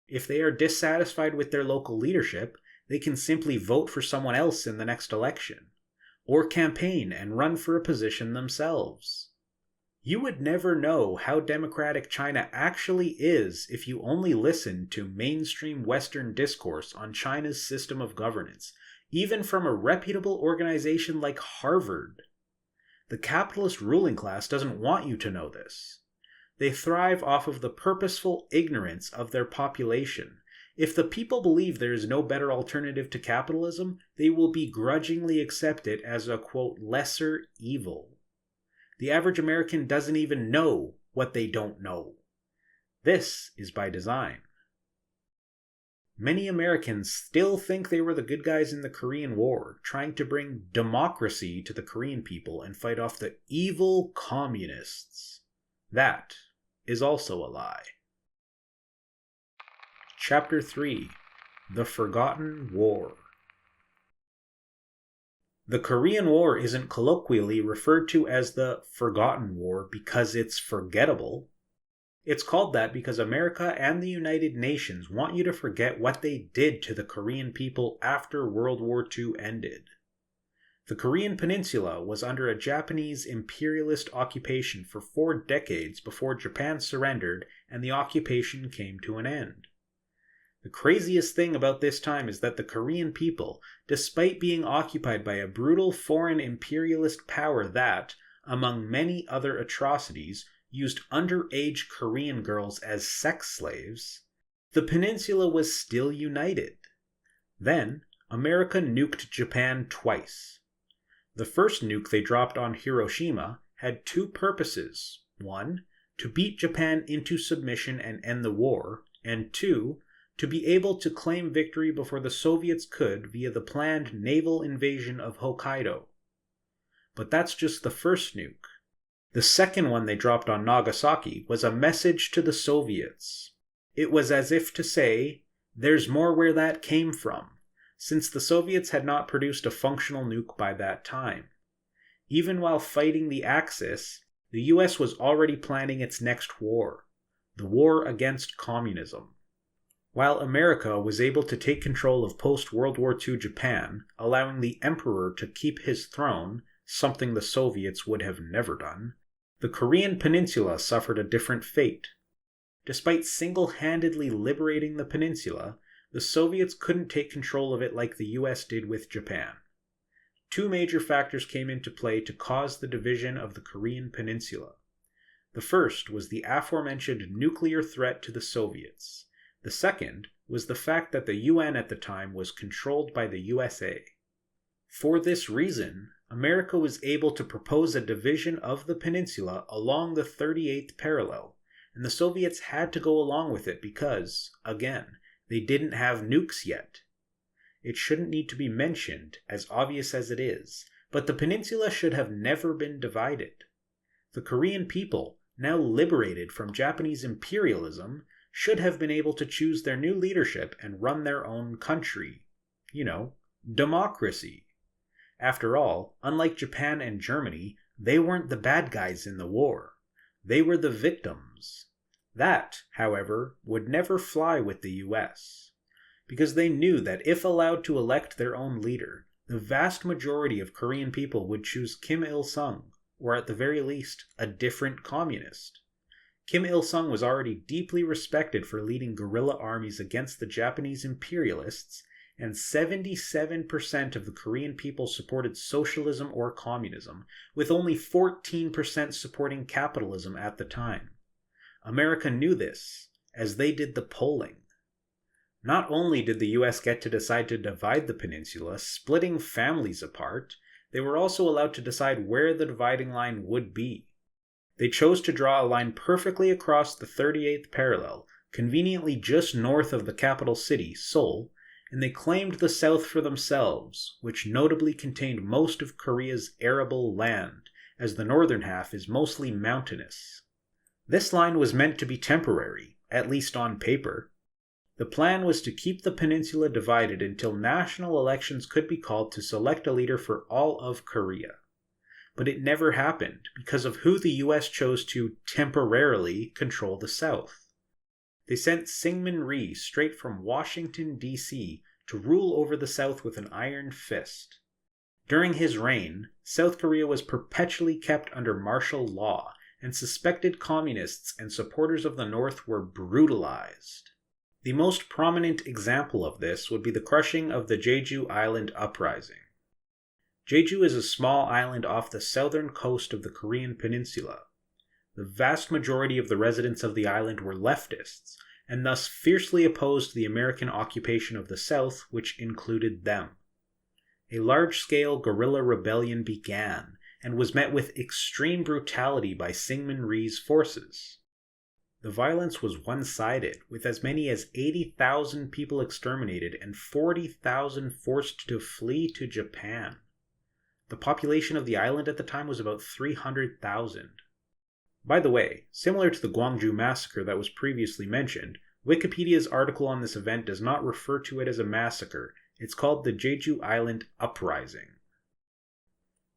[SPEAKER 1] If they are dissatisfied with their local leadership, they can simply vote for someone else in the next election, or campaign and run for a position themselves. You would never know how democratic China actually is if you only listen to mainstream Western discourse on China's system of governance, even from a reputable organization like Harvard. The capitalist ruling class doesn't want you to know this. They thrive off of the purposeful ignorance of their population. If the people believe there is no better alternative to capitalism, they will begrudgingly accept it as a, quote, lesser evil. The average American doesn't even know what they don't know. This is by design. Many Americans still think they were the good guys in the Korean War, trying to bring democracy to the Korean people and fight off the evil communists. That is also a lie. Chapter 3: The Forgotten War. The Korean War isn't colloquially referred to as the Forgotten War because it's forgettable. It's called that because America and the United Nations want you to forget what they did to the Korean people after World War II ended. The Korean Peninsula was under a Japanese imperialist occupation for 4 decades before Japan surrendered and the occupation came to an end. The craziest thing about this time is that the Korean people, despite being occupied by a brutal foreign imperialist power that, among many other atrocities, used underage Korean girls as sex slaves, the peninsula was still united. Then, America nuked Japan twice. The first nuke they dropped on Hiroshima had 2 purposes. 1, to beat Japan into submission and end the war, and 2, to be able to claim victory before the Soviets could via the planned naval invasion of Hokkaido. But that's just the first nuke. The second one they dropped on Nagasaki was a message to the Soviets. It was as if to say, there's more where that came from, since the Soviets had not produced a functional nuke by that time. Even while fighting the Axis, the US was already planning its next war, the war against communism. While America was able to take control of post-World War II Japan, allowing the emperor to keep his throne, something the Soviets would have never done, the Korean peninsula suffered a different fate. Despite single-handedly liberating the peninsula, the Soviets couldn't take control of it like the US did with Japan. Two major factors came into play to cause the division of the Korean peninsula. The first was the aforementioned nuclear threat to the Soviets. The second was the fact that the UN at the time was controlled by the USA. For this reason, America was able to propose a division of the peninsula along the 38th parallel, and the Soviets had to go along with it because, again, they didn't have nukes yet. It shouldn't need to be mentioned, as obvious as it is, but the peninsula should have never been divided. The Korean people, now liberated from Japanese imperialism, should have been able to choose their new leadership and run their own country. Democracy. After all, unlike Japan and Germany, they weren't the bad guys in the war. They were the victims. That, however, would never fly with the US, because they knew that if allowed to elect their own leader, the vast majority of Korean people would choose Kim Il-sung, or at the very least, a different communist. Kim Il-sung was already deeply respected for leading guerrilla armies against the Japanese imperialists, and 77% of the Korean people supported socialism or communism, with only 14% supporting capitalism at the time. America knew this, as they did the polling. Not only did the US get to decide to divide the peninsula, splitting families apart, they were also allowed to decide where the dividing line would be. They chose to draw a line perfectly across the 38th parallel, conveniently just north of the capital city, Seoul, and they claimed the south for themselves, which notably contained most of Korea's arable land, as the northern half is mostly mountainous. This line was meant to be temporary, at least on paper. The plan was to keep the peninsula divided until national elections could be called to select a leader for all of Korea. But it never happened because of who the US chose to temporarily control the South. They sent Syngman Rhee straight from Washington, D.C. to rule over the South with an iron fist. During his reign, South Korea was perpetually kept under martial law, and suspected communists and supporters of the North were brutalized. The most prominent example of this would be the crushing of the Jeju Island uprising. Jeju is a small island off the southern coast of the Korean peninsula. The vast majority of the residents of the island were leftists, and thus fiercely opposed the American occupation of the South, which included them. A large-scale guerrilla rebellion began, and was met with extreme brutality by Syngman Rhee's forces. The violence was one-sided, with as many as 80,000 people exterminated and 40,000 forced to flee to Japan. The population of the island at the time was about 300,000. By the way, similar to the Gwangju massacre that was previously mentioned, Wikipedia's article on this event does not refer to it as a massacre. It's called the Jeju Island uprising.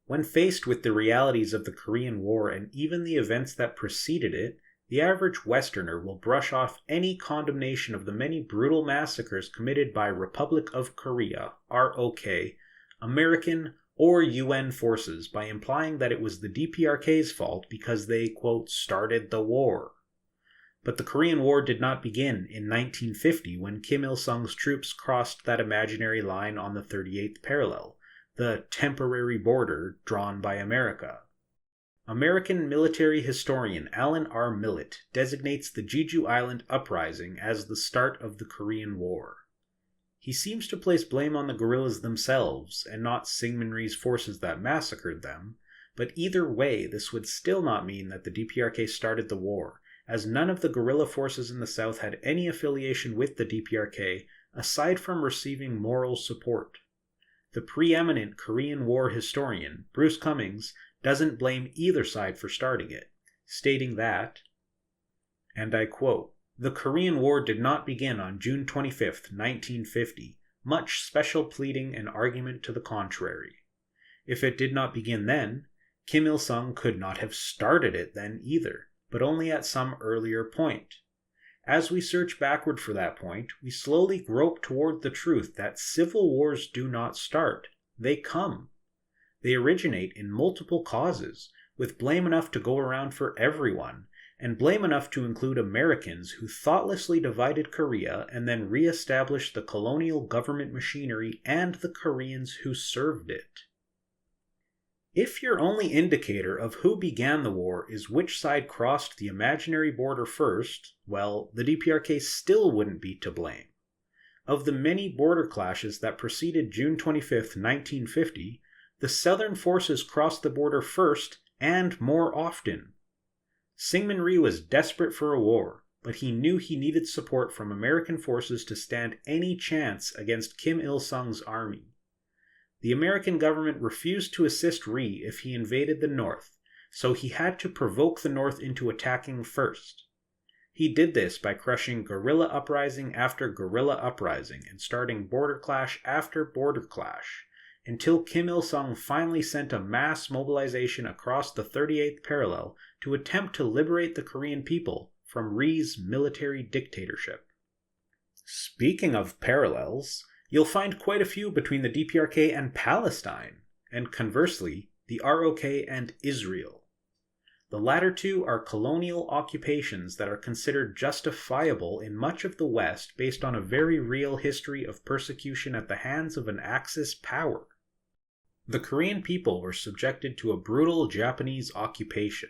[SPEAKER 1] When faced with the realities of the Korean War and even the events that preceded it, the average Westerner will brush off any condemnation of the many brutal massacres committed by Republic of Korea, ROK, American or UN forces by implying that it was the DPRK's fault because they, quote, started the war. But the Korean War did not begin in 1950 when Kim Il-sung's troops crossed that imaginary line on the 38th parallel, the temporary border drawn by America. American military historian Alan R. Millett designates the Jeju Island uprising as the start of the Korean War. He seems to place blame on the guerrillas themselves, and not Syngman Rhee's forces that massacred them, but either way this would still not mean that the DPRK started the war, as none of the guerrilla forces in the South had any affiliation with the DPRK aside from receiving moral support. The preeminent Korean War historian, Bruce Cummings, doesn't blame either side for starting it, stating that, and I quote, "The Korean War did not begin on June 25, 1950, much special pleading and argument to the contrary. If it did not begin then, Kim Il-sung could not have started it then either, but only at some earlier point. As we search backward for that point, we slowly grope toward the truth that civil wars do not start, they come. They originate in multiple causes, with blame enough to go around for everyone, and blame enough to include Americans who thoughtlessly divided Korea and then re-established the colonial government machinery and the Koreans who served it. If your only indicator of who began the war is which side crossed the imaginary border first, well, the DPRK still wouldn't be to blame. Of the many border clashes that preceded June 25, 1950, the Southern forces crossed the border first and more often. Syngman Rhee was desperate for a war, but he knew he needed support from American forces to stand any chance against Kim Il-sung's army. The American government refused to assist Rhee if he invaded the North, so he had to provoke the North into attacking first. He did this by crushing guerrilla uprising after guerrilla uprising and starting border clash after border clash, until Kim Il-sung finally sent a mass mobilization across the 38th parallel to attempt to liberate the Korean people from Rhee's military dictatorship. Speaking of parallels, you'll find quite a few between the DPRK and Palestine, and conversely, the ROK and Israel. The latter two are colonial occupations that are considered justifiable in much of the West based on a very real history of persecution at the hands of an Axis power. The Korean people were subjected to a brutal Japanese occupation,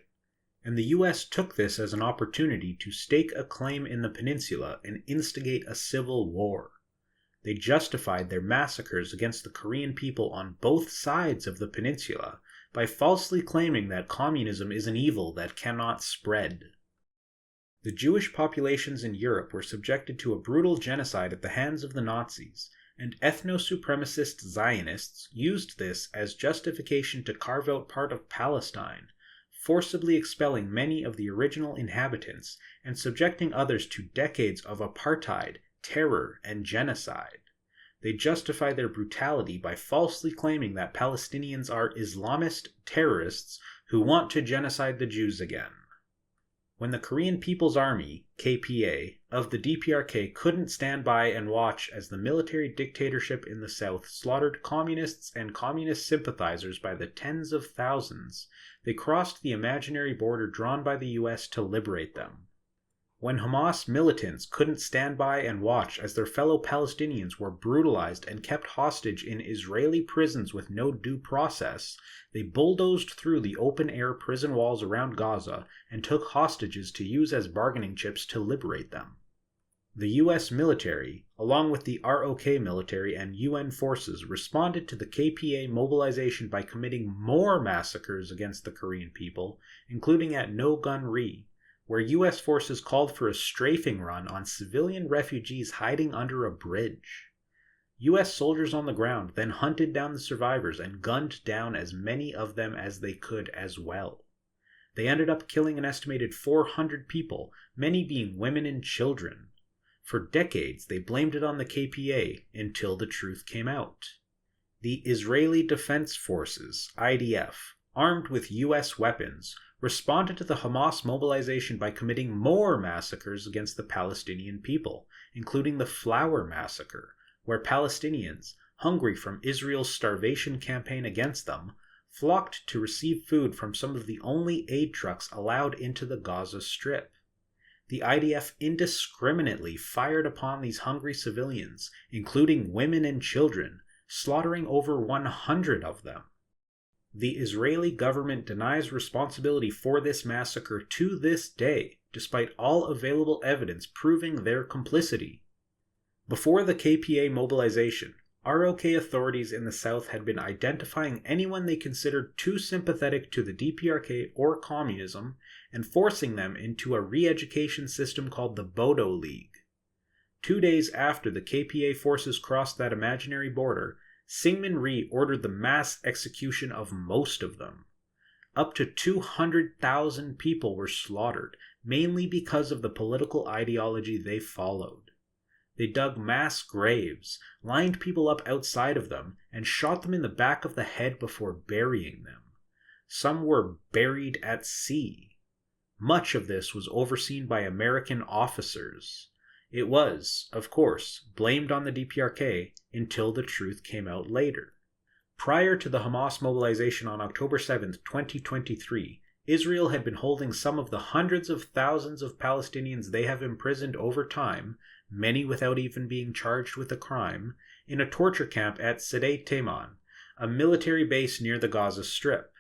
[SPEAKER 1] and the US took this as an opportunity to stake a claim in the peninsula and instigate a civil war. They justified their massacres against the Korean people on both sides of the peninsula by falsely claiming that communism is an evil that cannot spread. The Jewish populations in Europe were subjected to a brutal genocide at the hands of the Nazis, and ethno-supremacist Zionists used this as justification to carve out part of Palestine, forcibly expelling many of the original inhabitants and subjecting others to decades of apartheid, terror, and genocide. They justify their brutality by falsely claiming that Palestinians are Islamist terrorists who want to genocide the Jews again. When the Korean People's Army, KPA, of the DPRK couldn't stand by and watch as the military dictatorship in the South slaughtered communists and communist sympathizers by the tens of thousands, they crossed the imaginary border drawn by the US to liberate them. When Hamas militants couldn't stand by and watch as their fellow Palestinians were brutalized and kept hostage in Israeli prisons with no due process, they bulldozed through the open-air prison walls around Gaza and took hostages to use as bargaining chips to liberate them. The US military, along with the ROK military and UN forces, responded to the KPA mobilization by committing more massacres against the Korean people, including at No Gun Rhee, where US forces called for a strafing run on civilian refugees hiding under a bridge. US soldiers on the ground then hunted down the survivors and gunned down as many of them as they could as well. They ended up killing an estimated 400 people, many being women and children. For decades, they blamed it on the KPA until the truth came out. The Israeli Defense Forces, IDF, armed with US weapons, responded to the Hamas mobilization by committing more massacres against the Palestinian people, including the Flower Massacre, where Palestinians, hungry from Israel's starvation campaign against them, flocked to receive food from some of the only aid trucks allowed into the Gaza Strip. The IDF indiscriminately fired upon these hungry civilians, including women and children, slaughtering over 100 of them. The Israeli government denies responsibility for this massacre to this day, despite all available evidence proving their complicity. Before the KPA mobilization, ROK authorities in the South had been identifying anyone they considered too sympathetic to the DPRK or communism and forcing them into a re-education system called the Bodo League. 2 days after the KPA forces crossed that imaginary border, Syngman Rhee ordered the mass execution of most of them. up to 200,000 people were slaughtered, mainly because of the political ideology they followed. They dug mass graves, lined people up outside of them, and shot them in the back of the head before burying them. Some were buried at sea. Much of this was overseen by American officers. It was, of course, blamed on the DPRK until the truth came out later. Prior to the Hamas mobilization on October 7, 2023, Israel had been holding some of the hundreds of thousands of Palestinians they have imprisoned over time, many without even being charged with a crime, in a torture camp at Sderot Taman, a military base near the Gaza Strip.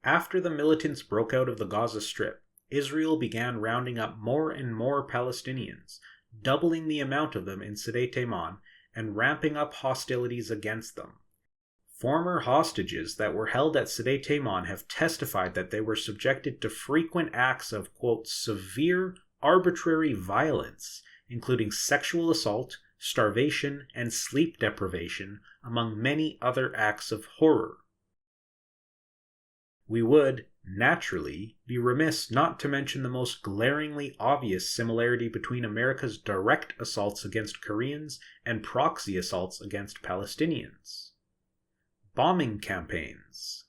[SPEAKER 1] After the militants broke out of the Gaza Strip, Israel began rounding up more and more Palestinians, doubling the amount of them in Sderot Taman and ramping up hostilities against them. Former hostages that were held at Sderot Taman have testified that they were subjected to frequent acts of, quote, severe, arbitrary violence, including sexual assault, starvation, and sleep deprivation, among many other acts of horror. We would, naturally, be remiss not to mention the most glaringly obvious similarity between America's direct assaults against Koreans and proxy assaults against Palestinians. Bombing campaigns.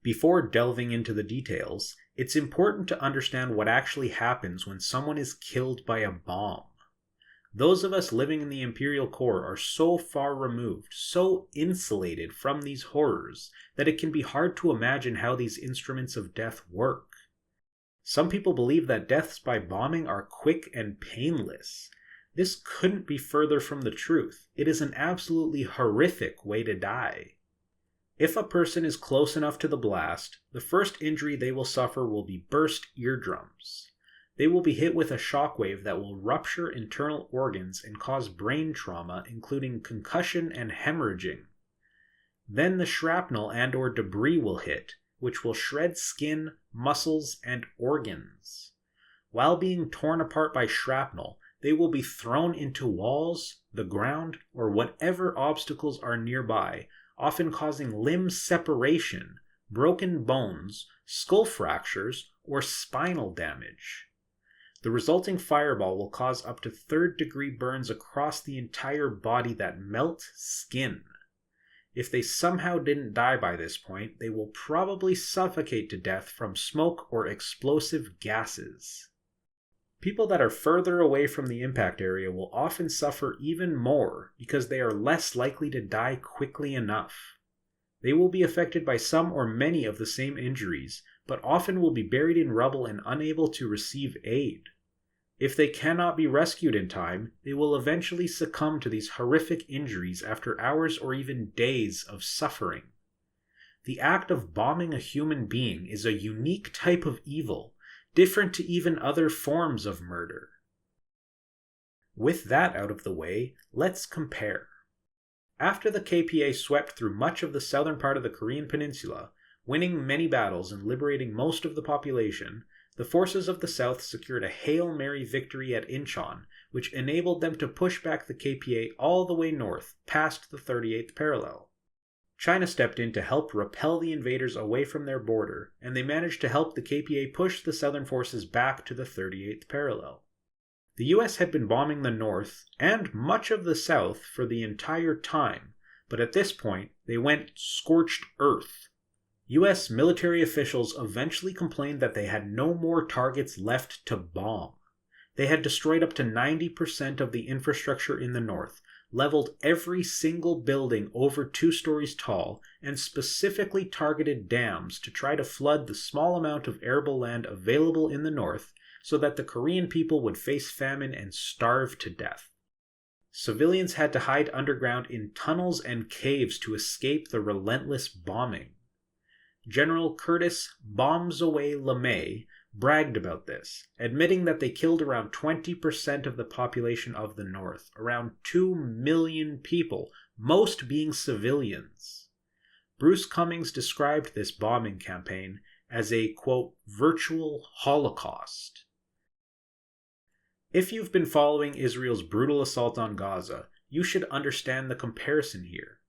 [SPEAKER 1] Before delving into the details, it's important to understand what actually happens when someone is killed by a bomb. Those of us living in the imperial core are so far removed, so insulated from these horrors, that it can be hard to imagine how these instruments of death work. Some people believe that deaths by bombing are quick and painless. This couldn't be further from the truth. It is an absolutely horrific way to die. If a person is close enough to the blast, the first injury they will suffer will be burst eardrums. They will be hit with a shockwave that will rupture internal organs and cause brain trauma, including concussion and hemorrhaging. Then the shrapnel and/or debris will hit, which will shred skin, muscles, and organs. While being torn apart by shrapnel, they will be thrown into walls, the ground, or whatever obstacles are nearby, often causing limb separation, broken bones, skull fractures, or spinal damage. The resulting fireball will cause up to third-degree burns across the entire body that melt skin. If they somehow didn't die by this point, they will probably suffocate to death from smoke or explosive gases. People that are further away from the impact area will often suffer even more because they are less likely to die quickly enough. They will be affected by some or many of the same injuries, but often will be buried in rubble and unable to receive aid. If they cannot be rescued in time, they will eventually succumb to these horrific injuries after hours or even days of suffering. The act of bombing a human being is a unique type of evil, different to even other forms of murder. With that out of the way, let's compare. After the KPA swept through much of the southern part of the Korean peninsula, winning many battles and liberating most of the population, the forces of the South secured a Hail Mary victory at Incheon, which enabled them to push back the KPA all the way north, past the 38th parallel. China stepped in to help repel the invaders away from their border, and they managed to help the KPA push the southern forces back to the 38th parallel. The US had been bombing the north, and much of the south, for the entire time, but at this point they went scorched earth. US military officials eventually complained that they had no more targets left to bomb. They had destroyed up to 90% of the infrastructure in the north, leveled every single building over 2 stories tall, and specifically targeted dams to try to flood the small amount of arable land available in the north so that the Korean people would face famine and starve to death. Civilians had to hide underground in tunnels and caves to escape the relentless bombing. General Curtis Bombs Away LeMay bragged about this, admitting that they killed around 20% of the population of the North, around 2 million people, most being civilians. Bruce Cummings described this bombing campaign as a, quote, virtual holocaust. If you've been following Israel's brutal assault on Gaza, you should understand the comparison here.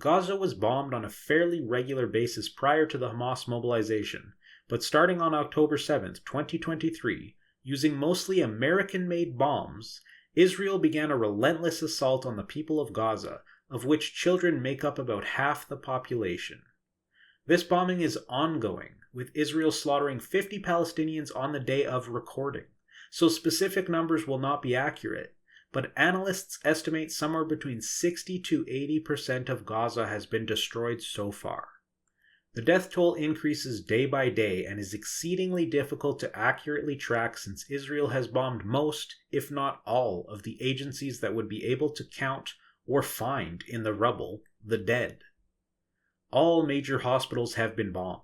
[SPEAKER 1] Gaza was bombed on a fairly regular basis prior to the Hamas mobilization, but starting on October 7, 2023, using mostly American-made bombs, Israel began a relentless assault on the people of Gaza, of which children make up about half the population. This bombing is ongoing, with Israel slaughtering 50 Palestinians on the day of recording, so specific numbers will not be accurate, but analysts estimate somewhere between 60 to 80% of Gaza has been destroyed so far. The death toll increases day by day and is exceedingly difficult to accurately track since Israel has bombed most, if not all, of the agencies that would be able to count or find in the rubble the dead. All major hospitals have been bombed.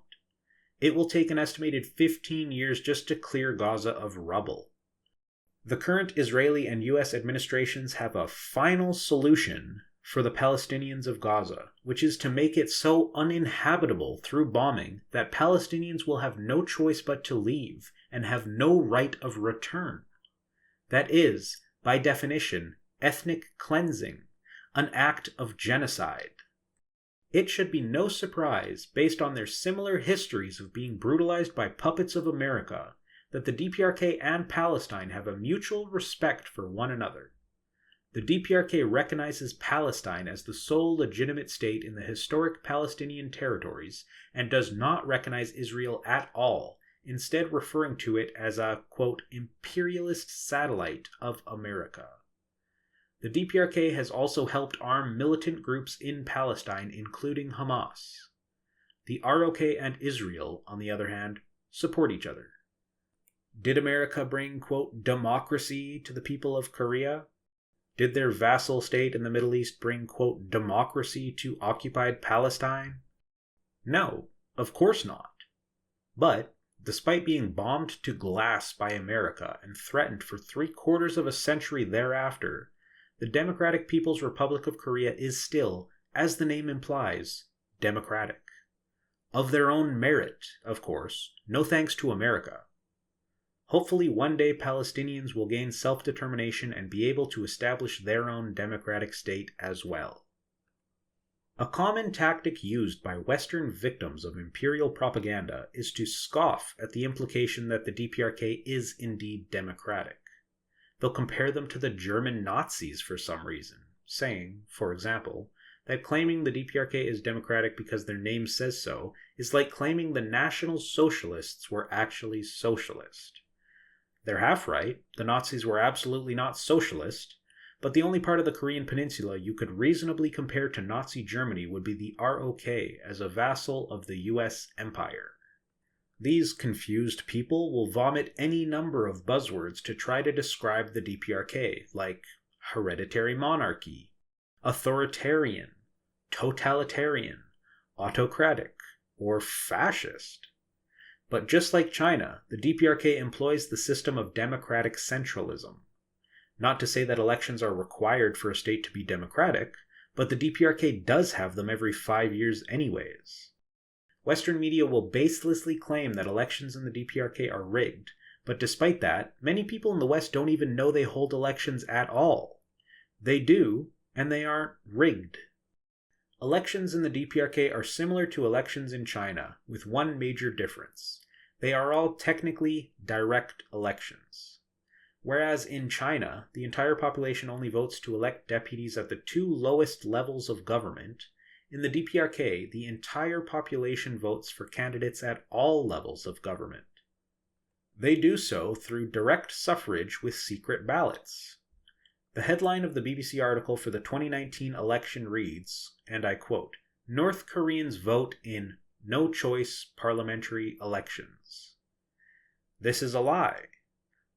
[SPEAKER 1] It will take an estimated 15 years just to clear Gaza of rubble. The current Israeli and US administrations have a final solution for the Palestinians of Gaza, which is to make it so uninhabitable through bombing that Palestinians will have no choice but to leave and have no right of return. That is, by definition, ethnic cleansing, an act of genocide. It should be no surprise, based on their similar histories of being brutalized by puppets of America, that the DPRK and Palestine have a mutual respect for one another. The DPRK recognizes Palestine as the sole legitimate state in the historic Palestinian territories and does not recognize Israel at all, instead referring to it as a, quote, imperialist satellite of America. The DPRK has also helped arm militant groups in Palestine, including Hamas. The ROK and Israel, on the other hand, support each other. Did America bring, quote, democracy to the people of Korea? Did their vassal state in the Middle East bring, quote, democracy to occupied Palestine? No, of course not. But, despite being bombed to glass by America and threatened for 3/4 of a century thereafter, the Democratic People's Republic of Korea is still, as the name implies, democratic. Of their own merit, of course, no thanks to America. Hopefully one day Palestinians will gain self-determination and be able to establish their own democratic state as well. A common tactic used by Western victims of imperial propaganda is to scoff at the implication that the DPRK is indeed democratic. They'll compare them to the German Nazis for some reason, saying, for example, that claiming the DPRK is democratic because their name says so is like claiming the National Socialists were actually socialist. They're half right, the Nazis were absolutely not socialist, but the only part of the Korean peninsula you could reasonably compare to Nazi Germany would be the ROK as a vassal of the US Empire. These confused people will vomit any number of buzzwords to try to describe the DPRK, like hereditary monarchy, authoritarian, totalitarian, autocratic, or fascist. But just like China, the DPRK employs the system of democratic centralism. Not to say that elections are required for a state to be democratic, but the DPRK does have them every 5 years anyways. Western media will baselessly claim that elections in the DPRK are rigged, but despite that, many people in the West don't even know they hold elections at all. They do, and they aren't rigged. Elections in the DPRK are similar to elections in China, with one major difference. They are all technically direct elections. Whereas in China, the entire population only votes to elect deputies at the 2 lowest levels of government, in the DPRK, the entire population votes for candidates at all levels of government. They do so through direct suffrage with secret ballots. The headline of the BBC article for the 2019 election reads, and I quote, "North Koreans vote in no-choice parliamentary elections." This is a lie.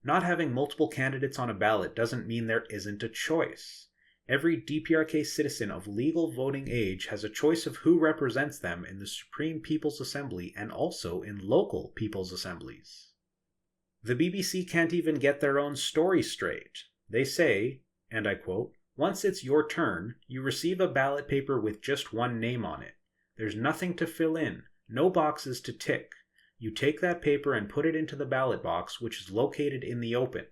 [SPEAKER 1] Not having multiple candidates on a ballot doesn't mean there isn't a choice. Every DPRK citizen of legal voting age has a choice of who represents them in the Supreme People's Assembly and also in local People's Assemblies. The BBC can't even get their own story straight. They say, and I quote, "Once it's your turn, you receive a ballot paper with just one name on it. There's nothing to fill in, no boxes to tick. You take that paper and put it into the ballot box, which is located in the open."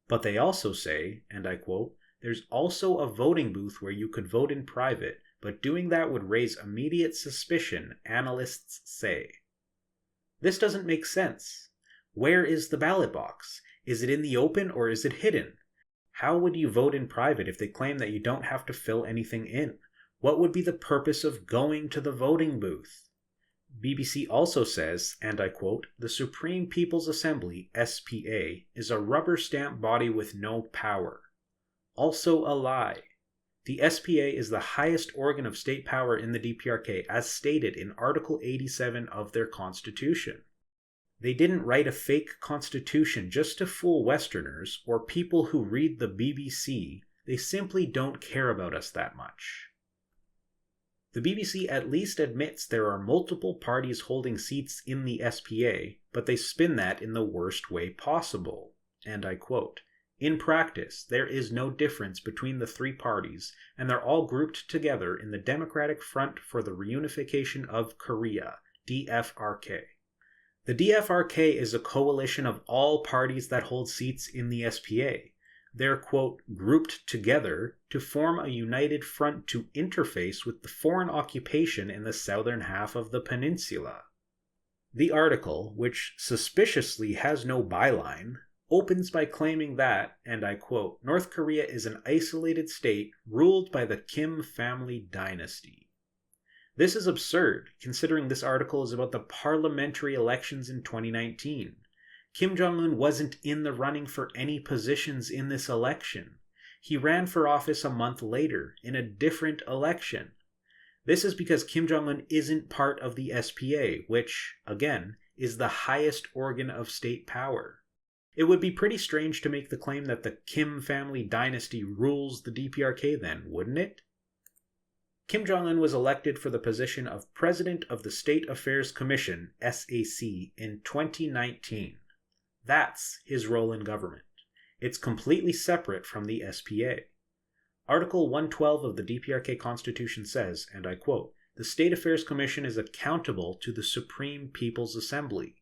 [SPEAKER 1] But they also say, and I quote, "There's also a voting booth where you could vote in private, but doing that would raise immediate suspicion, analysts say. This doesn't make sense. Where is the ballot box? Is it in the open or is it hidden? How would you vote in private if they claim that you don't have to fill anything in? What would be the purpose of going to the voting booth? BBC also says, and I quote, "The Supreme People's Assembly, SPA, is a rubber stamp body with no power." Also a lie. The SPA is the highest organ of state power in the DPRK as stated in Article 87 of their constitution. They didn't write a fake constitution just to fool Westerners or people who read the BBC. They simply don't care about us that much. The BBC at least admits there are multiple parties holding seats in the SPA, but they spin that in the worst way possible. And I quote, "In practice, there is no difference between the three parties, and they're all grouped together in the Democratic Front for the Reunification of Korea, DPRK. The DPRK is a coalition of all parties that hold seats in the SPA. They're, quote, grouped together to form a united front to interface with the foreign occupation in the southern half of the peninsula." The article, which suspiciously has no byline, opens by claiming that, and I quote, "North Korea is an isolated state ruled by the Kim family dynasty." This is absurd, considering this article is about the parliamentary elections in 2019. Kim Jong-un wasn't in the running for any positions in this election. He ran for office a month later, in a different election. This is because Kim Jong-un isn't part of the SPA, which, again, is the highest organ of state power. It would be pretty strange to make the claim that the Kim family dynasty rules the DPRK then, wouldn't it? Kim Jong-un was elected for the position of President of the State Affairs Commission, SAC, in 2019. That's his role in government. It's completely separate from the SPA. Article 112 of the DPRK Constitution says, and I quote, "The State Affairs Commission is accountable to the Supreme People's Assembly."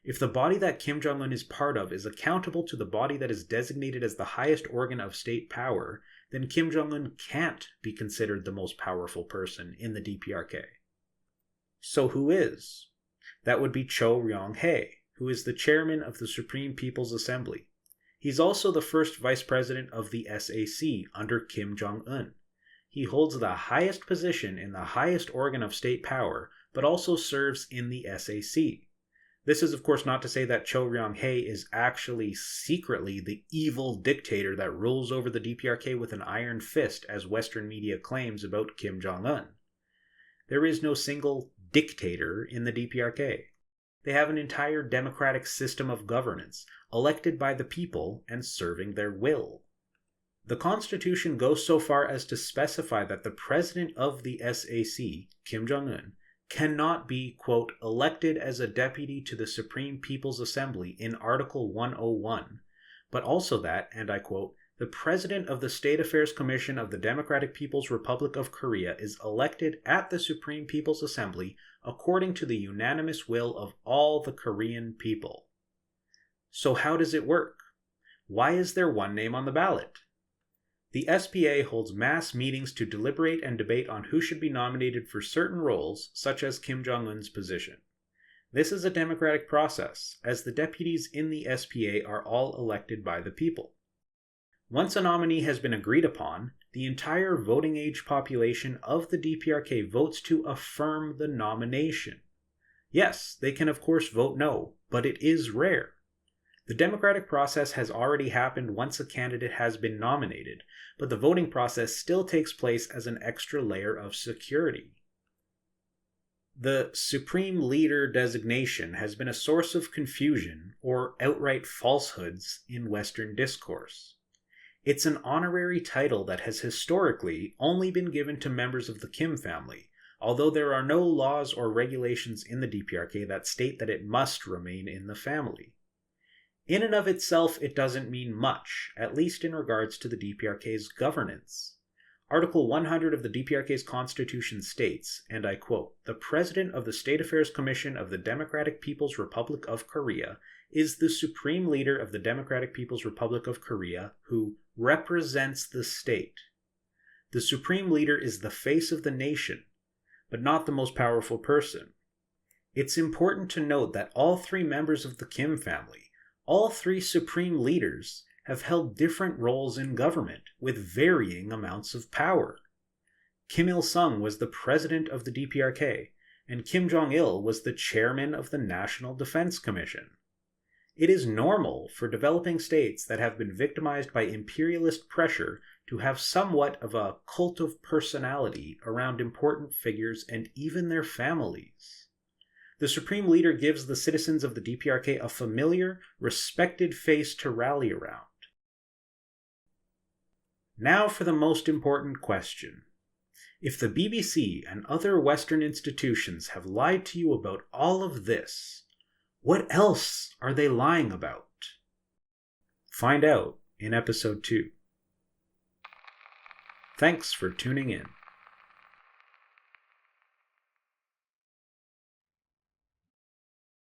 [SPEAKER 1] If the body that Kim Jong-un is part of is accountable to the body that is designated as the highest organ of state power, then Kim Jong-un can't be considered the most powerful person in the DPRK. So who is? That would be Cho Ryong-hae, who is the chairman of the Supreme People's Assembly. He's also the first vice president of the SAC under Kim Jong-un. He holds the highest position in the highest organ of state power, but also serves in the SAC. This is of course not to say that Cho Ryong-hae is actually secretly the evil dictator that rules over the DPRK with an iron fist, as Western media claims about Kim Jong-un. There is no single dictator in the DPRK. They have an entire democratic system of governance, elected by the people and serving their will. The Constitution goes so far as to specify that the president of the SAC, Kim Jong-un, cannot be, quote, elected as a deputy to the Supreme People's Assembly in Article 101, but also that, and I quote, "The President of the State Affairs Commission of the Democratic People's Republic of Korea is elected at the Supreme People's Assembly according to the unanimous will of all the Korean people." So how does it work? Why is there one name on the ballot? The SPA holds mass meetings to deliberate and debate on who should be nominated for certain roles, such as Kim Jong-un's position. This is a democratic process, as the deputies in the SPA are all elected by the people. Once a nominee has been agreed upon, the entire voting age population of the DPRK votes to affirm the nomination. Yes, they can of course vote no, but it is rare. The democratic process has already happened once a candidate has been nominated, but the voting process still takes place as an extra layer of security. The Supreme Leader designation has been a source of confusion or outright falsehoods in Western discourse. It's an honorary title that has historically only been given to members of the Kim family, although there are no laws or regulations in the DPRK that state that it must remain in the family. In and of itself, it doesn't mean much, at least in regards to the DPRK's governance. Article 100 of the DPRK's Constitution states, and I quote, "The President of the State Affairs Commission of the Democratic People's Republic of Korea is the Supreme Leader of the Democratic People's Republic of Korea who represents the state." The supreme leader is the face of the nation, but not the most powerful person. It's important to note that all three members of the Kim family, all three supreme leaders, have held different roles in government with varying amounts of power. Kim Il-sung was the president of the DPRK, and Kim Jong-il was the chairman of the National Defense Commission. It is normal for developing states that have been victimized by imperialist pressure to have somewhat of a cult of personality around important figures and even their families. The supreme leader gives the citizens of the DPRK a familiar, respected face to rally around. Now for the most important question. If the BBC and other Western institutions have lied to you about all of this, what else are they lying about? Find out in episode 2. Thanks for tuning in.